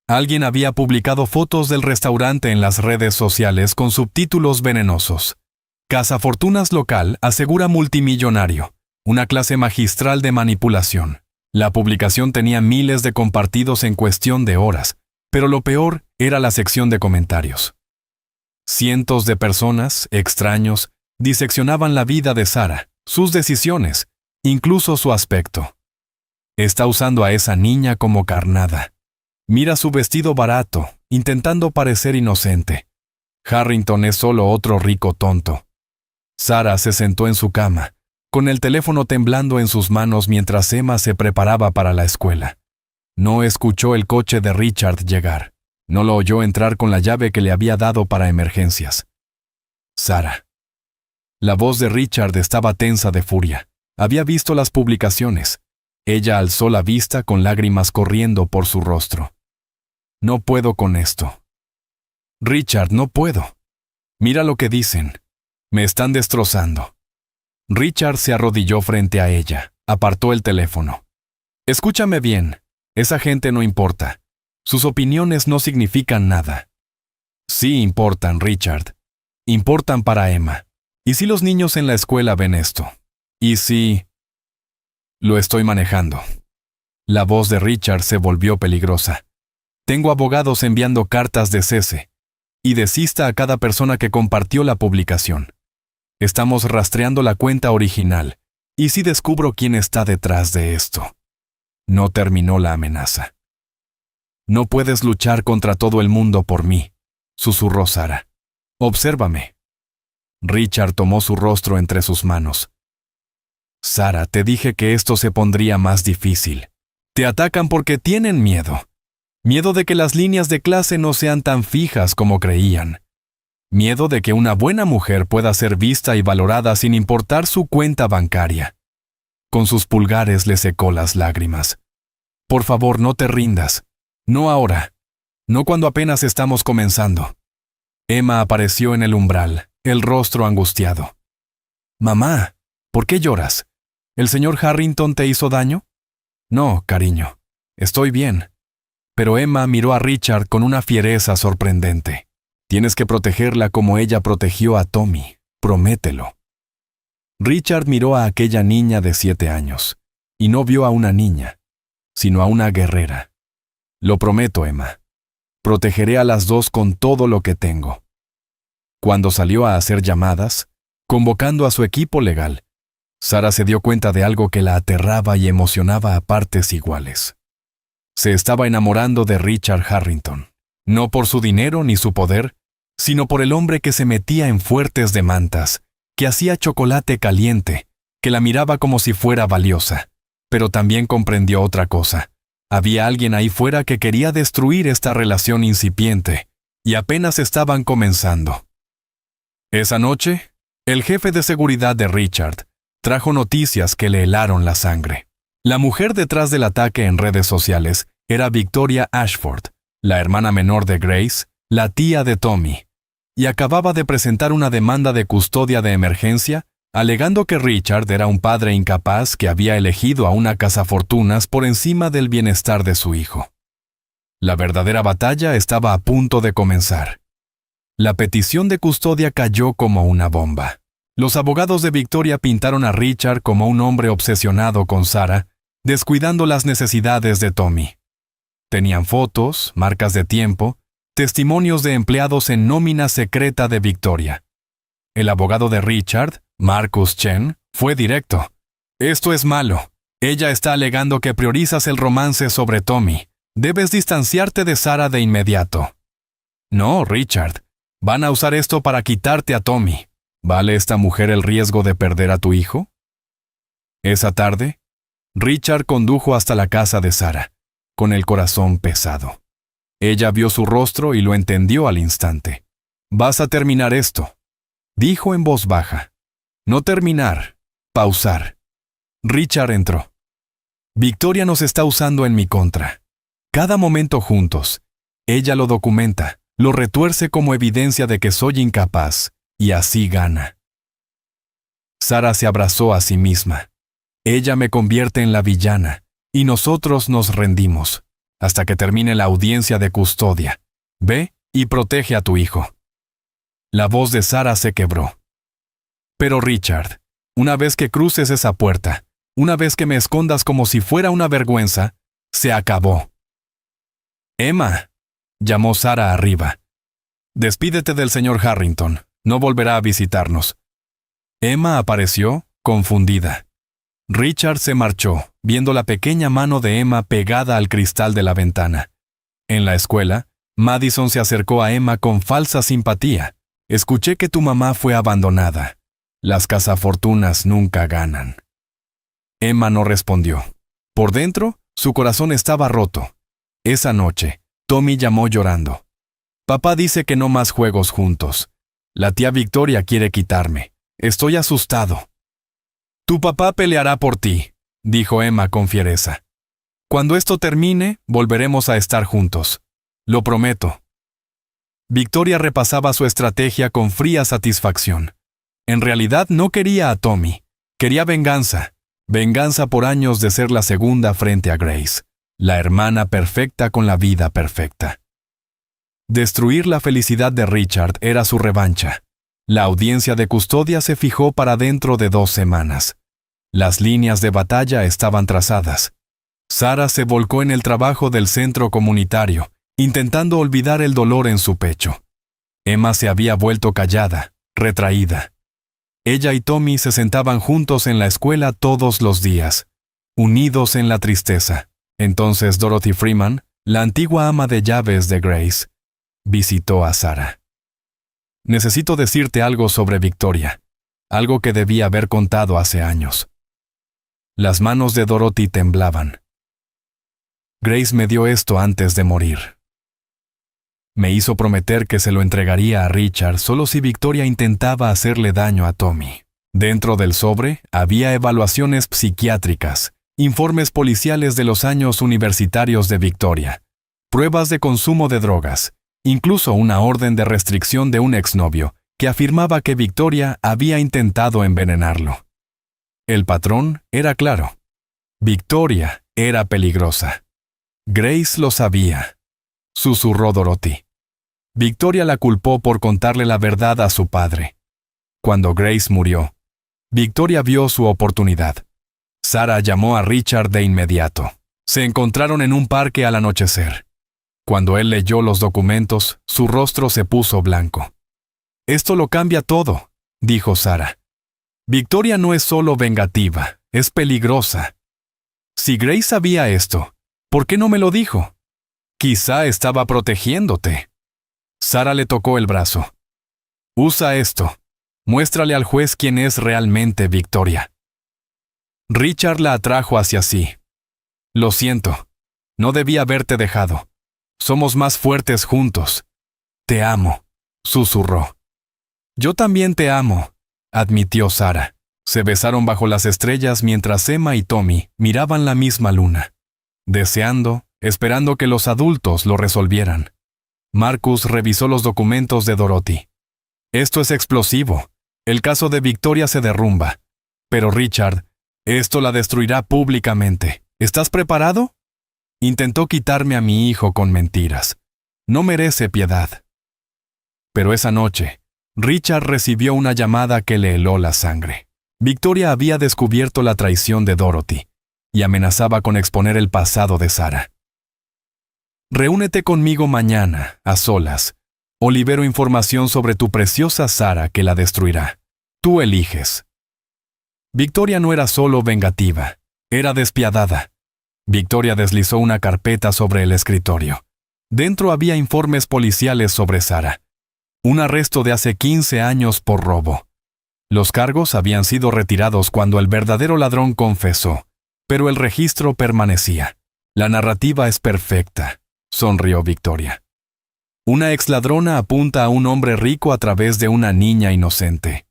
Alguien había publicado fotos del restaurante en las redes sociales con subtítulos venenosos. Cazafortunas local asegura multimillonario, una clase magistral de manipulación. La publicación tenía miles de compartidos en cuestión de horas, pero lo peor era la sección de comentarios. Cientos de personas, extraños, diseccionaban la vida de Sarah, sus decisiones, incluso su aspecto. Está usando a esa niña como carnada. Mira su vestido barato, intentando parecer inocente. Harrington es solo otro rico tonto. Sarah se sentó en su cama, con el teléfono temblando en sus manos mientras Emma se preparaba para la escuela. No escuchó el coche de Richard llegar. No lo oyó entrar con la llave que le había dado para emergencias. Sarah. La voz de Richard estaba tensa de furia. Había visto las publicaciones. Ella alzó la vista con lágrimas corriendo por su rostro. No puedo con esto. Richard, no puedo. Mira lo que dicen. Me están destrozando. Richard se arrodilló frente a ella, apartó el teléfono. Escúchame bien. Esa gente no importa. Sus opiniones no significan nada. Sí importan, Richard. Importan para Emma. ¿Y si los niños en la escuela ven esto? ¿Y si...? Lo estoy manejando. La voz de Richard se volvió peligrosa. Tengo abogados enviando cartas de cese. Y desista a cada persona que compartió la publicación. Estamos rastreando la cuenta original. ¿Y si descubro quién está detrás de esto? No terminó la amenaza. No puedes luchar contra todo el mundo por mí, susurró Sarah. Obsérvame. Richard tomó su rostro entre sus manos. Sarah, te dije que esto se pondría más difícil. Te atacan porque tienen miedo. Miedo de que las líneas de clase no sean tan fijas como creían. Miedo de que una buena mujer pueda ser vista y valorada sin importar su cuenta bancaria. Con sus pulgares le secó las lágrimas. Por favor, no te rindas. No ahora. No cuando apenas estamos comenzando. Emma apareció en el umbral, el rostro angustiado. Mamá, ¿por qué lloras? ¿El señor Harrington te hizo daño? No, cariño. Estoy bien. pero Emma miró a Richard con una fiereza sorprendente. Tienes que protegerla como ella protegió a Tommy. Promételo. Richard miró a aquella niña de 7 años, y no vio a una niña, sino a una guerrera. Lo prometo, Emma. Protegeré a las dos con todo lo que tengo. Cuando salió a hacer llamadas, convocando a su equipo legal, Sarah se dio cuenta de algo que la aterraba y emocionaba a partes iguales. Se estaba enamorando de Richard Harrington, no por su dinero ni su poder, sino por el hombre que se metía en fuertes demandas, que hacía chocolate caliente, que la miraba como si fuera valiosa. Pero también comprendió otra cosa. Había alguien ahí fuera que quería destruir esta relación incipiente, y apenas estaban comenzando. Esa noche, el jefe de seguridad de Richard trajo noticias que le helaron la sangre. La mujer detrás del ataque en redes sociales era Victoria Ashford, la hermana menor de Grace, la tía de Tommy, y acababa de presentar una demanda de custodia de emergencia, alegando que Richard era un padre incapaz que había elegido a una cazafortunas por encima del bienestar de su hijo. La verdadera batalla estaba a punto de comenzar. La petición de custodia cayó como una bomba. Los abogados de Victoria pintaron a Richard como un hombre obsesionado con Sarah, descuidando las necesidades de Tommy. Tenían fotos, marcas de tiempo, testimonios de empleados en nómina secreta de Victoria. El abogado de Richard, Marcus Chen, fue directo. Esto es malo. Ella está alegando que priorizas el romance sobre Tommy. Debes distanciarte de Sarah de inmediato. No, Richard. Van a usar esto para quitarte a Tommy. ¿Vale esta mujer el riesgo de perder a tu hijo? Esa tarde, Richard condujo hasta la casa de Sarah, con el corazón pesado. Ella vio su rostro y lo entendió al instante. «Vas a terminar esto», dijo en voz baja. No terminar, pausar. Richard entró. Victoria nos está usando en mi contra. Cada momento juntos. Ella lo documenta, lo retuerce como evidencia de que soy incapaz, y así gana. Sarah se abrazó a sí misma. Ella me convierte en la villana, y nosotros nos rendimos, hasta que termine la audiencia de custodia. Ve y protege a tu hijo. La voz de Sarah se quebró. Pero Richard, una vez que cruces esa puerta, una vez que me escondas como si fuera una vergüenza, se acabó. Emma, llamó Sarah arriba. Despídete del señor Harrington, no volverá a visitarnos. Emma apareció, confundida. Richard se marchó, viendo la pequeña mano de Emma pegada al cristal de la ventana. En la escuela, Madison se acercó a Emma con falsa simpatía. Escuché que tu mamá fue abandonada. Las cazafortunas nunca ganan. Emma no respondió. Por dentro, su corazón estaba roto. Esa noche, Tommy llamó llorando. Papá dice que no más juegos juntos. La tía Victoria quiere quitarme. Estoy asustado. Tu papá peleará por ti, dijo Emma con fiereza. Cuando esto termine, volveremos a estar juntos. Lo prometo. Victoria repasaba su estrategia con fría satisfacción. En realidad no quería a Tommy. Quería venganza. Venganza por años de ser la segunda frente a Grace. La hermana perfecta con la vida perfecta. Destruir la felicidad de Richard era su revancha. La audiencia de custodia se fijó para dentro de 2 semanas. Las líneas de batalla estaban trazadas. Sarah se volcó en el trabajo del centro comunitario, intentando olvidar el dolor en su pecho. Emma se había vuelto callada, retraída. Ella y Tommy se sentaban juntos en la escuela todos los días, unidos en la tristeza. Entonces Dorothy Freeman, la antigua ama de llaves de Grace, visitó a Sarah. Necesito decirte algo sobre Victoria, algo que debí haber contado hace años. Las manos de Dorothy temblaban. Grace me dio esto antes de morir. Me hizo prometer que se lo entregaría a Richard solo si Victoria intentaba hacerle daño a Tommy. Dentro del sobre había evaluaciones psiquiátricas, informes policiales de los años universitarios de Victoria, pruebas de consumo de drogas, incluso una orden de restricción de un exnovio que afirmaba que Victoria había intentado envenenarlo. El patrón era claro. Victoria era peligrosa. Grace lo sabía, susurró Dorothy. Victoria la culpó por contarle la verdad a su padre. Cuando Grace murió, Victoria vio su oportunidad. Sarah llamó a Richard de inmediato. Se encontraron en un parque al anochecer. Cuando él leyó los documentos, su rostro se puso blanco. «Esto lo cambia todo», dijo Sarah. «Victoria no es solo vengativa, es peligrosa. Si Grace sabía esto, ¿por qué no me lo dijo? Quizá estaba protegiéndote». Sarah le tocó el brazo. «Usa esto. Muéstrale al juez quién es realmente Victoria». Richard la atrajo hacia sí. «Lo siento. No debí haberte dejado. Somos más fuertes juntos. Te amo», susurró. «Yo también te amo», admitió Sarah. Se besaron bajo las estrellas mientras Emma y Tommy miraban la misma luna, deseando, esperando que los adultos lo resolvieran. Marcus revisó los documentos de Dorothy. «Esto es explosivo. El caso de Victoria se derrumba. Pero Richard, esto la destruirá públicamente. ¿Estás preparado? Intentó quitarme a mi hijo con mentiras. No merece piedad». Pero esa noche, Richard recibió una llamada que le heló la sangre. Victoria había descubierto la traición de Dorothy y amenazaba con exponer el pasado de Sarah. «Reúnete conmigo mañana, a solas, o libero información sobre tu preciosa Sarah que la destruirá. Tú eliges». Victoria no era solo vengativa, era despiadada. Victoria deslizó una carpeta sobre el escritorio. Dentro había informes policiales sobre Sarah. Un arresto de hace 15 años por robo. Los cargos habían sido retirados cuando el verdadero ladrón confesó, pero el registro permanecía. «La narrativa es perfecta», sonrió Victoria. «Una exladrona apunta a un hombre rico a través de una niña inocente.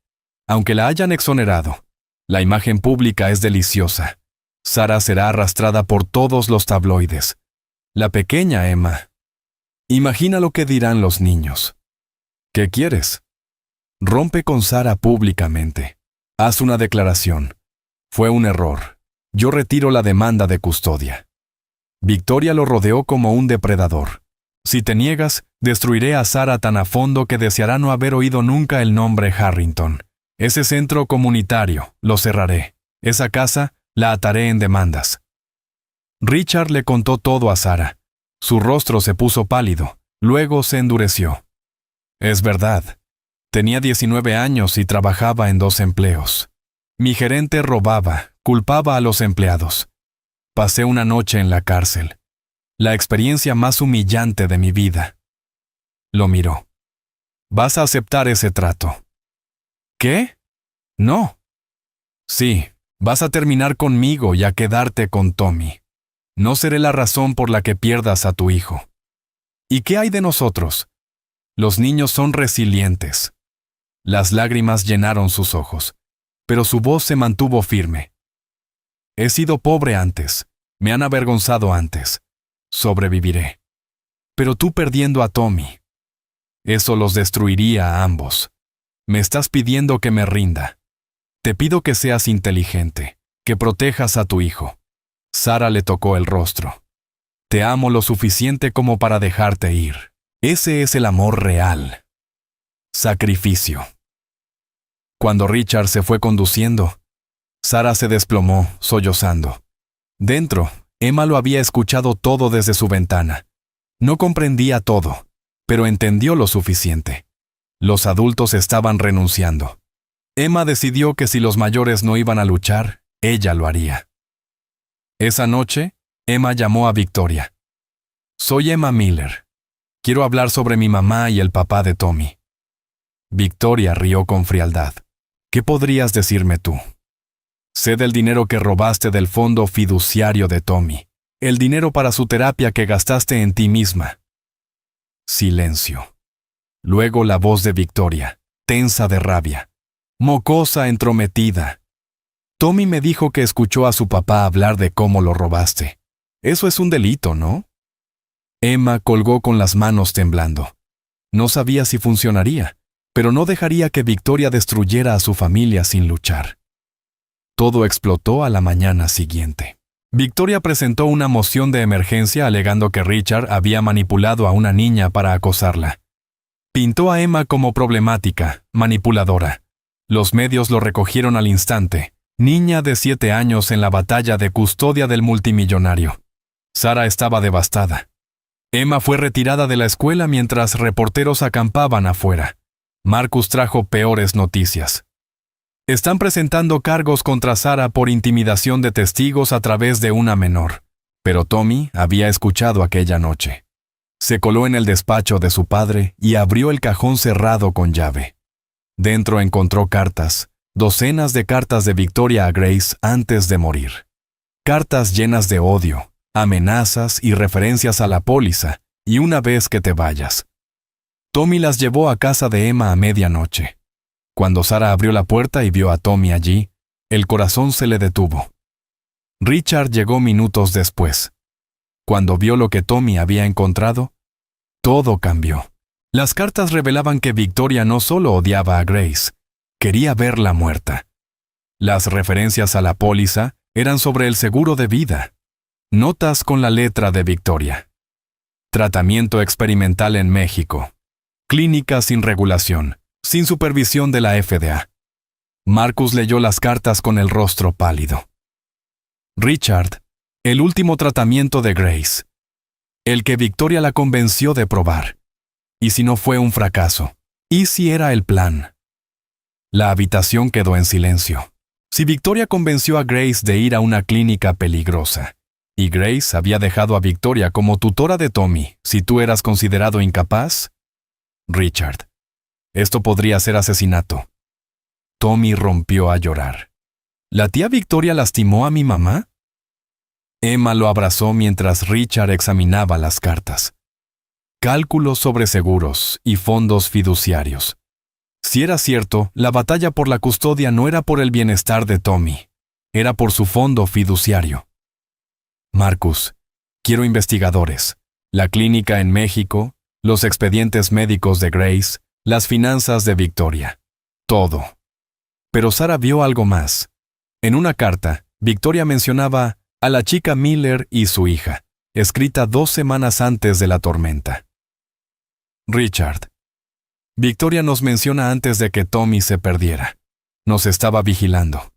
Aunque la hayan exonerado, la imagen pública es deliciosa. Sarah será arrastrada por todos los tabloides. La pequeña Emma. Imagina lo que dirán los niños. ¿Qué quieres? Rompe con Sarah públicamente. Haz una declaración. Fue un error. Yo retiro la demanda de custodia». Victoria lo rodeó como un depredador. «Si te niegas, destruiré a Sarah tan a fondo que deseará no haber oído nunca el nombre Harrington. Ese centro comunitario, lo cerraré. Esa casa, la ataré en demandas». Richard le contó todo a Sarah. Su rostro se puso pálido, luego se endureció. «Es verdad. Tenía 19 años y trabajaba en 2 empleos. Mi gerente robaba, culpaba a los empleados. Pasé una noche en la cárcel. La experiencia más humillante de mi vida». Lo miró. «¿Vas a aceptar ese trato?» «¿Qué? No». «Sí, vas a terminar conmigo y a quedarte con Tommy. No seré la razón por la que pierdas a tu hijo». «¿Y qué hay de nosotros?» «Los niños son resilientes». Las lágrimas llenaron sus ojos, pero su voz se mantuvo firme. «He sido pobre antes, me han avergonzado antes. Sobreviviré. Pero tú perdiendo a Tommy. Eso los destruiría a ambos. Me estás pidiendo que me rinda. Te pido que seas inteligente, que protejas a tu hijo». Sarah le tocó el rostro. «Te amo lo suficiente como para dejarte ir. Ese es el amor real. Sacrificio». Cuando Richard se fue conduciendo, Sarah se desplomó, sollozando. Dentro, Emma lo había escuchado todo desde su ventana. No comprendía todo, pero entendió lo suficiente. Los adultos estaban renunciando. Emma decidió que si los mayores no iban a luchar, ella lo haría. Esa noche, Emma llamó a Victoria. «Soy Emma Miller. Quiero hablar sobre mi mamá y el papá de Tommy». Victoria rió con frialdad. «¿Qué podrías decirme tú?» «Sé del dinero que robaste del fondo fiduciario de Tommy, el dinero para su terapia que gastaste en ti misma». Silencio. Luego la voz de Victoria, tensa de rabia, mocosa, entrometida. «Tommy me dijo que escuchó a su papá hablar de cómo lo robaste. Eso es un delito, ¿no?» Emma colgó con las manos temblando. No sabía si funcionaría, pero no dejaría que Victoria destruyera a su familia sin luchar. Todo explotó a la mañana siguiente. Victoria presentó una moción de emergencia alegando que Richard había manipulado a una niña para acosarla. Pintó a Emma como problemática, manipuladora. Los medios lo recogieron al instante. Niña de 7 años en la batalla de custodia del multimillonario. Sara estaba devastada. Emma fue retirada de la escuela mientras reporteros acampaban afuera. Marcus trajo peores noticias. Están presentando cargos contra Sara por intimidación de testigos a través de una menor. Pero Tommy había escuchado aquella noche. Se coló en el despacho de su padre y abrió el cajón cerrado con llave. Dentro encontró cartas, docenas de cartas de Victoria a Grace antes de morir. Cartas llenas de odio, amenazas y referencias a la póliza, y una vez que te vayas. Tommy las llevó a casa de Emma a medianoche. Cuando Sara abrió la puerta y vio a Tommy allí, el corazón se le detuvo. Richard llegó minutos después. Cuando vio lo que Tommy había encontrado, todo cambió. Las cartas revelaban que Victoria no solo odiaba a Grace, quería verla muerta. Las referencias a la póliza eran sobre el seguro de vida. Notas con la letra de Victoria. Tratamiento experimental en México. Clínica sin regulación, sin supervisión de la FDA. Marcus leyó las cartas con el rostro pálido. Richard, el último tratamiento de Grace. El que Victoria la convenció de probar. ¿Y si no fue un fracaso? ¿Y si era el plan? La habitación quedó en silencio. Si Victoria convenció a Grace de ir a una clínica peligrosa, y Grace había dejado a Victoria como tutora de Tommy, si tú eras considerado incapaz, Richard, esto podría ser asesinato. Tommy rompió a llorar. ¿La tía Victoria lastimó a mi mamá? Emma lo abrazó mientras Richard examinaba las cartas. Cálculos sobre seguros y fondos fiduciarios. Si era cierto, la batalla por la custodia no era por el bienestar de Tommy, era por su fondo fiduciario. Marcus, quiero investigadores, la clínica en México, los expedientes médicos de Grace, las finanzas de Victoria. Todo. Pero Sara vio algo más. En una carta, Victoria mencionaba a la chica Miller y su hija, escrita 2 semanas antes de la tormenta. Richard. Victoria nos menciona antes de que Tommy se perdiera. Nos estaba vigilando.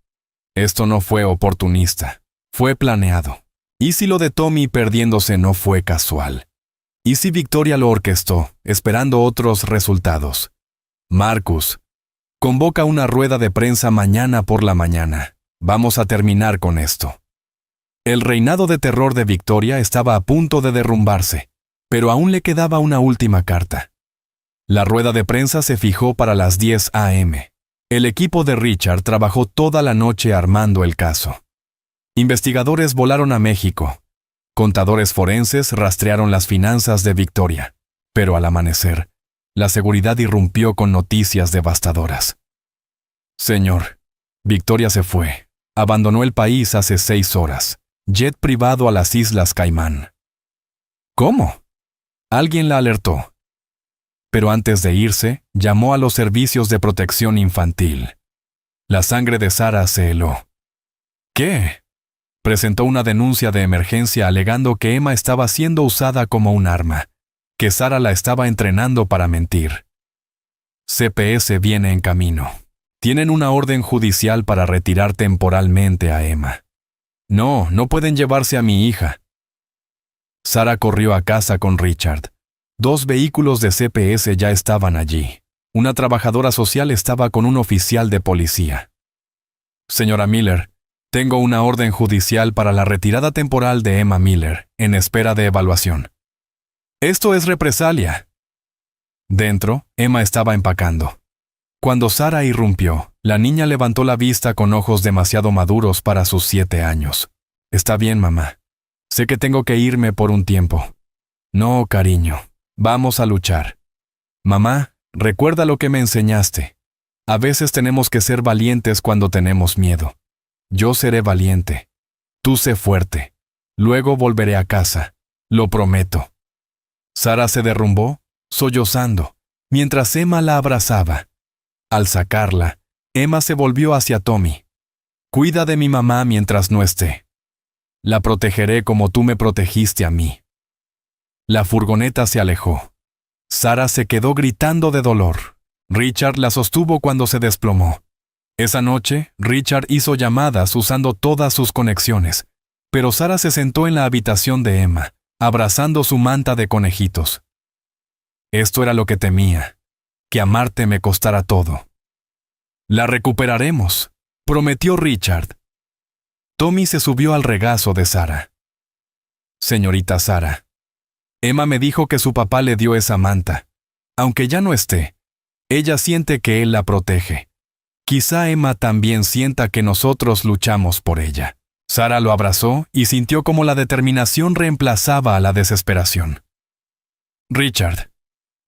Esto no fue oportunista, fue planeado. ¿Y si lo de Tommy perdiéndose no fue casual? ¿Y si Victoria lo orquestó, esperando otros resultados? Marcus, convoca una rueda de prensa mañana por la mañana. Vamos a terminar con esto. El reinado de terror de Victoria estaba a punto de derrumbarse, pero aún le quedaba una última carta. La rueda de prensa se fijó para las 10 a.m. El equipo de Richard trabajó toda la noche armando el caso. Investigadores volaron a México. Contadores forenses rastrearon las finanzas de Victoria, pero al amanecer, la seguridad irrumpió con noticias devastadoras. Señor, Victoria se fue. Abandonó el país hace 6 horas. Jet privado a las Islas Caimán. ¿Cómo? Alguien la alertó. Pero antes de irse, llamó a los servicios de protección infantil. La sangre de Sara se heló. ¿Qué? Presentó una denuncia de emergencia alegando que Emma estaba siendo usada como un arma, que Sara la estaba entrenando para mentir. CPS viene en camino. Tienen una orden judicial para retirar temporalmente a Emma. No pueden llevarse a mi hija. Sara corrió a casa con Richard. 2 vehículos de CPS ya estaban allí. Una trabajadora social estaba con un oficial de policía. Señora Miller, tengo una orden judicial para la retirada temporal de Emma Miller, en espera de evaluación. Esto es represalia. Dentro, Emma estaba empacando. Cuando Sara irrumpió, la niña levantó la vista con ojos demasiado maduros para sus 7 años. Está bien, mamá. Sé que tengo que irme por un tiempo. No, cariño. Vamos a luchar. Mamá, recuerda lo que me enseñaste. A veces tenemos que ser valientes cuando tenemos miedo. Yo seré valiente. Tú sé fuerte. Luego volveré a casa. Lo prometo. Sara se derrumbó, sollozando, mientras Emma la abrazaba. Al sacarla, Emma se volvió hacia Tommy. Cuida de mi mamá mientras no esté. La protegeré como tú me protegiste a mí. La furgoneta se alejó. Sara se quedó gritando de dolor. Richard la sostuvo cuando se desplomó. Esa noche, Richard hizo llamadas usando todas sus conexiones, pero Sara se sentó en la habitación de Emma, abrazando su manta de conejitos. Esto era lo que temía, que amarte me costara todo. La recuperaremos, prometió Richard. Tommy se subió al regazo de Sara. Señorita Sara, Emma me dijo que su papá le dio esa manta. Aunque ya no esté, ella siente que él la protege. Quizá Emma también sienta que nosotros luchamos por ella. Sara lo abrazó y sintió como la determinación reemplazaba a la desesperación. Richard,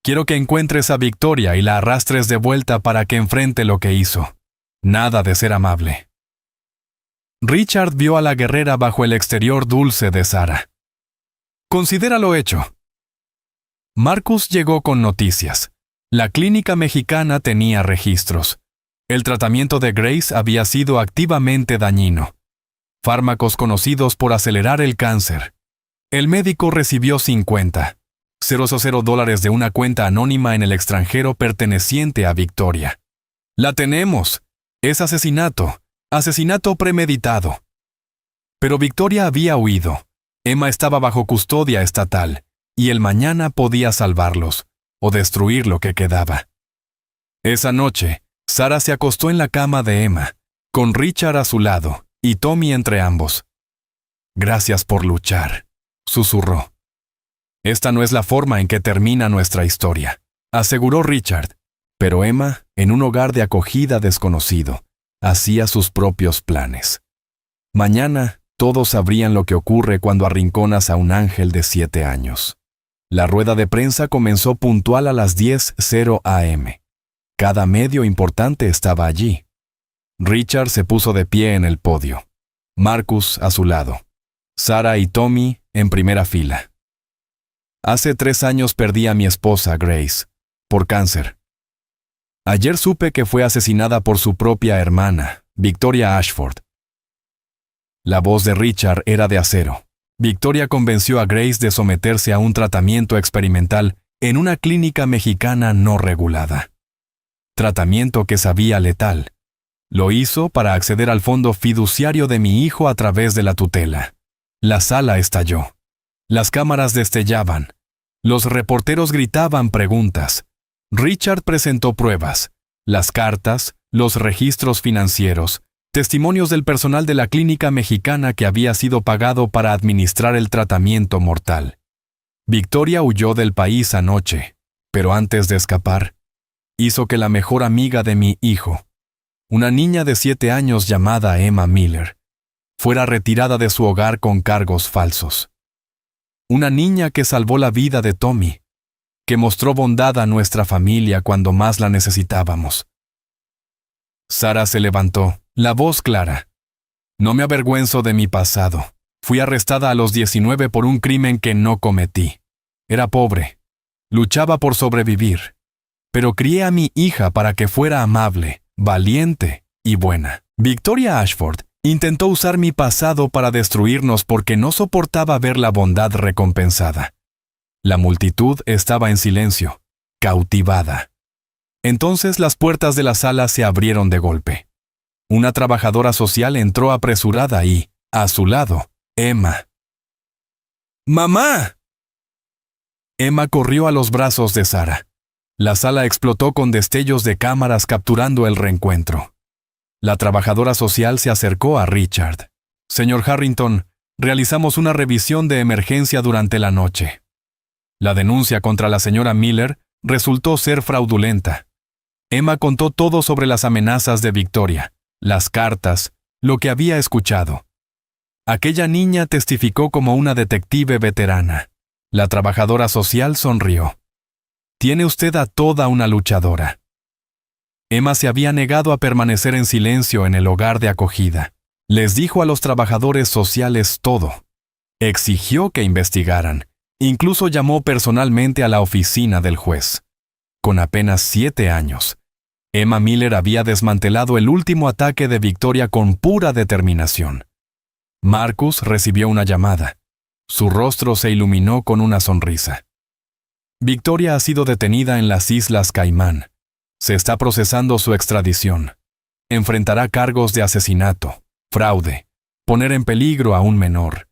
quiero que encuentres a Victoria y la arrastres de vuelta para que enfrente lo que hizo. Nada de ser amable. Richard vio a la guerrera bajo el exterior dulce de Sara. Considéralo hecho. Marcus llegó con noticias. La clínica mexicana tenía registros. El tratamiento de Grace había sido activamente dañino. Fármacos conocidos por acelerar el cáncer. El médico recibió $50,000 de una cuenta anónima en el extranjero perteneciente a Victoria. La tenemos. Es asesinato. Asesinato premeditado. Pero Victoria había huido. Emma estaba bajo custodia estatal, y el mañana podía salvarlos, o destruir lo que quedaba. Esa noche, Sara se acostó en la cama de Emma, con Richard a su lado, y Tommy entre ambos. Gracias por luchar, susurró. Esta no es la forma en que termina nuestra historia, aseguró Richard, pero Emma, en un hogar de acogida desconocido, hacía sus propios planes. Mañana, todos sabrían lo que ocurre cuando arrinconas a un ángel de 7 años. La rueda de prensa comenzó puntual a las 10:00 a.m. Cada medio importante estaba allí. Richard se puso de pie en el podio. Marcus a su lado. Sara y Tommy en primera fila. Hace 3 años perdí a mi esposa, Grace, por cáncer. Ayer supe que fue asesinada por su propia hermana, Victoria Ashford. La voz de Richard era de acero. Victoria convenció a Grace de someterse a un tratamiento experimental en una clínica mexicana no regulada. Tratamiento que sabía letal. Lo hizo para acceder al fondo fiduciario de mi hijo a través de la tutela. La sala estalló. Las cámaras destellaban. Los reporteros gritaban preguntas. Richard presentó pruebas, las cartas, los registros financieros, testimonios del personal de la clínica mexicana que había sido pagado para administrar el tratamiento mortal. Victoria huyó del país anoche, pero antes de escapar, hizo que la mejor amiga de mi hijo, una niña de 7 años llamada Emma Miller, fuera retirada de su hogar con cargos falsos. Una niña que salvó la vida de Tommy, que mostró bondad a nuestra familia cuando más la necesitábamos. Sara se levantó, la voz clara. No me avergüenzo de mi pasado. Fui arrestada a los 19 por un crimen que no cometí. Era pobre. Luchaba por sobrevivir. Pero crié a mi hija para que fuera amable, valiente y buena. Victoria Ashford intentó usar mi pasado para destruirnos porque no soportaba ver la bondad recompensada. La multitud estaba en silencio, cautivada. Entonces las puertas de la sala se abrieron de golpe. Una trabajadora social entró apresurada y, a su lado, Emma. ¡Mamá! Emma corrió a los brazos de Sara. La sala explotó con destellos de cámaras capturando el reencuentro. La trabajadora social se acercó a Richard. Señor Harrington, realizamos una revisión de emergencia durante la noche. La denuncia contra la señora Miller resultó ser fraudulenta. Emma contó todo sobre las amenazas de Victoria, las cartas, lo que había escuchado. Aquella niña testificó como una detective veterana. La trabajadora social sonrió. Tiene usted a toda una luchadora. Emma se había negado a permanecer en silencio en el hogar de acogida. Les dijo a los trabajadores sociales todo. Exigió que investigaran. Incluso llamó personalmente a la oficina del juez. Con apenas 7 años, Emma Miller había desmantelado el último ataque de Victoria con pura determinación. Marcus recibió una llamada. Su rostro se iluminó con una sonrisa. Victoria ha sido detenida en las Islas Caimán. Se está procesando su extradición. Enfrentará cargos de asesinato, fraude, poner en peligro a un menor.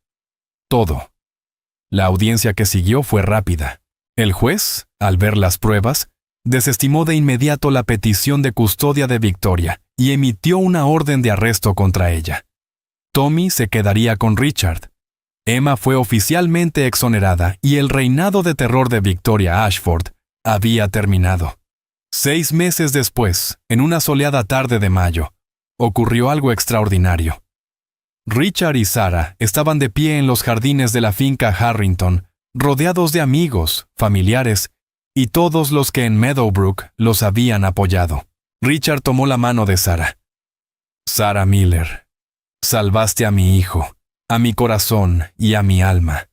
Todo. La audiencia que siguió fue rápida. El juez, al ver las pruebas, desestimó de inmediato la petición de custodia de Victoria y emitió una orden de arresto contra ella. Tommy se quedaría con Richard. Emma fue oficialmente exonerada y el reinado de terror de Victoria Ashford había terminado. 6 meses después, en una soleada tarde de mayo, ocurrió algo extraordinario. Richard y Sarah estaban de pie en los jardines de la finca Harrington, rodeados de amigos, familiares y todos los que en Meadowbrook los habían apoyado. Richard tomó la mano de Sarah. «Sarah Miller, salvaste a mi hijo, a mi corazón y a mi alma.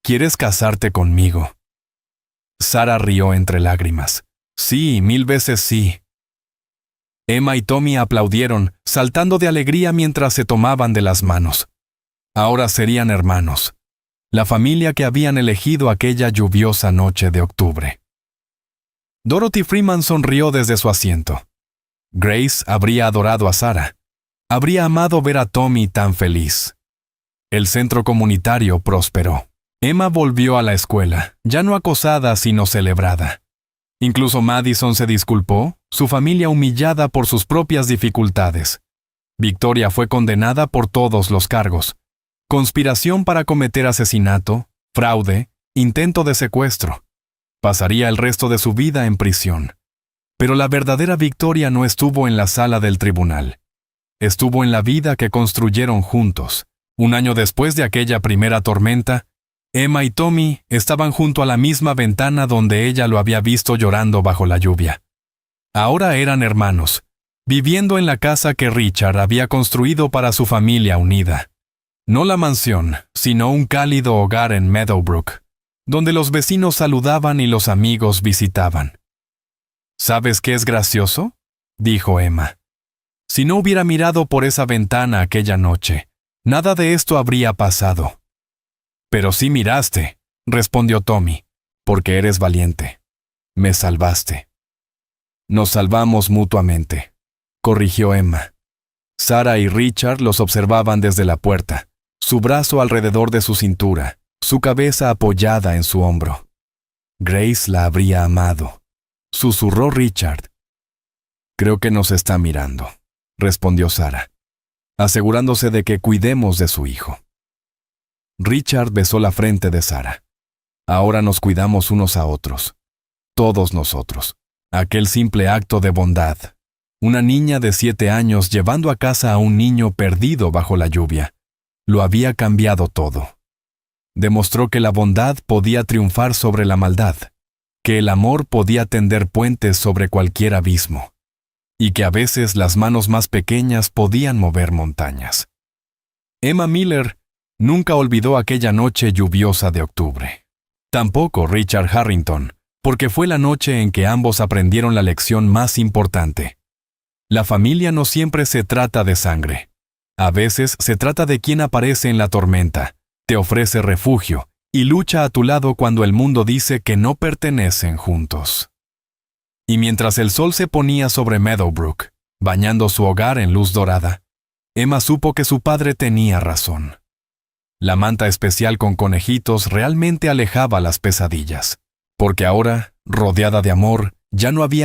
¿Quieres casarte conmigo?» Sarah rió entre lágrimas. «Sí, 1000 veces sí». Emma y Tommy aplaudieron, saltando de alegría mientras se tomaban de las manos. Ahora serían hermanos, la familia que habían elegido aquella lluviosa noche de octubre. Dorothy Freeman sonrió desde su asiento. Grace habría adorado a Sarah. Habría amado ver a Tommy tan feliz. El centro comunitario prosperó. Emma volvió a la escuela, ya no acosada sino celebrada. Incluso Madison se disculpó, su familia humillada por sus propias dificultades. Victoria fue condenada por todos los cargos: conspiración para cometer asesinato, fraude, intento de secuestro. Pasaría el resto de su vida en prisión. Pero la verdadera victoria no estuvo en la sala del tribunal. Estuvo en la vida que construyeron juntos. Un año después de aquella primera tormenta, Emma y Tommy estaban junto a la misma ventana donde ella lo había visto llorando bajo la lluvia. Ahora eran hermanos, viviendo en la casa que Richard había construido para su familia unida. No la mansión, sino un cálido hogar en Meadowbrook, donde los vecinos saludaban y los amigos visitaban. «¿Sabes qué es gracioso?», dijo Emma. «Si no hubiera mirado por esa ventana aquella noche, nada de esto habría pasado». «Pero sí miraste», respondió Tommy, «porque eres valiente. Me salvaste». «Nos salvamos mutuamente», corrigió Emma. Sarah y Richard los observaban desde la puerta, su brazo alrededor de su cintura, su cabeza apoyada en su hombro. Grace la habría amado, susurró Richard. «Creo que nos está mirando», respondió Sarah, asegurándose de que cuidemos de su hijo. Richard besó la frente de Sarah. «Ahora nos cuidamos unos a otros. Todos nosotros». Aquel simple acto de bondad. Una niña de 7 años llevando a casa a un niño perdido bajo la lluvia. Lo había cambiado todo. Demostró que la bondad podía triunfar sobre la maldad, que el amor podía tender puentes sobre cualquier abismo, y que a veces las manos más pequeñas podían mover montañas. Emma Miller nunca olvidó aquella noche lluviosa de octubre. Tampoco Richard Harrington, porque fue la noche en que ambos aprendieron la lección más importante. La familia no siempre se trata de sangre. A veces se trata de quien aparece en la tormenta, te ofrece refugio y lucha a tu lado cuando el mundo dice que no pertenecen juntos. Y mientras el sol se ponía sobre Meadowbrook, bañando su hogar en luz dorada, Emma supo que su padre tenía razón. La manta especial con conejitos realmente alejaba las pesadillas, porque ahora, rodeada de amor, ya no había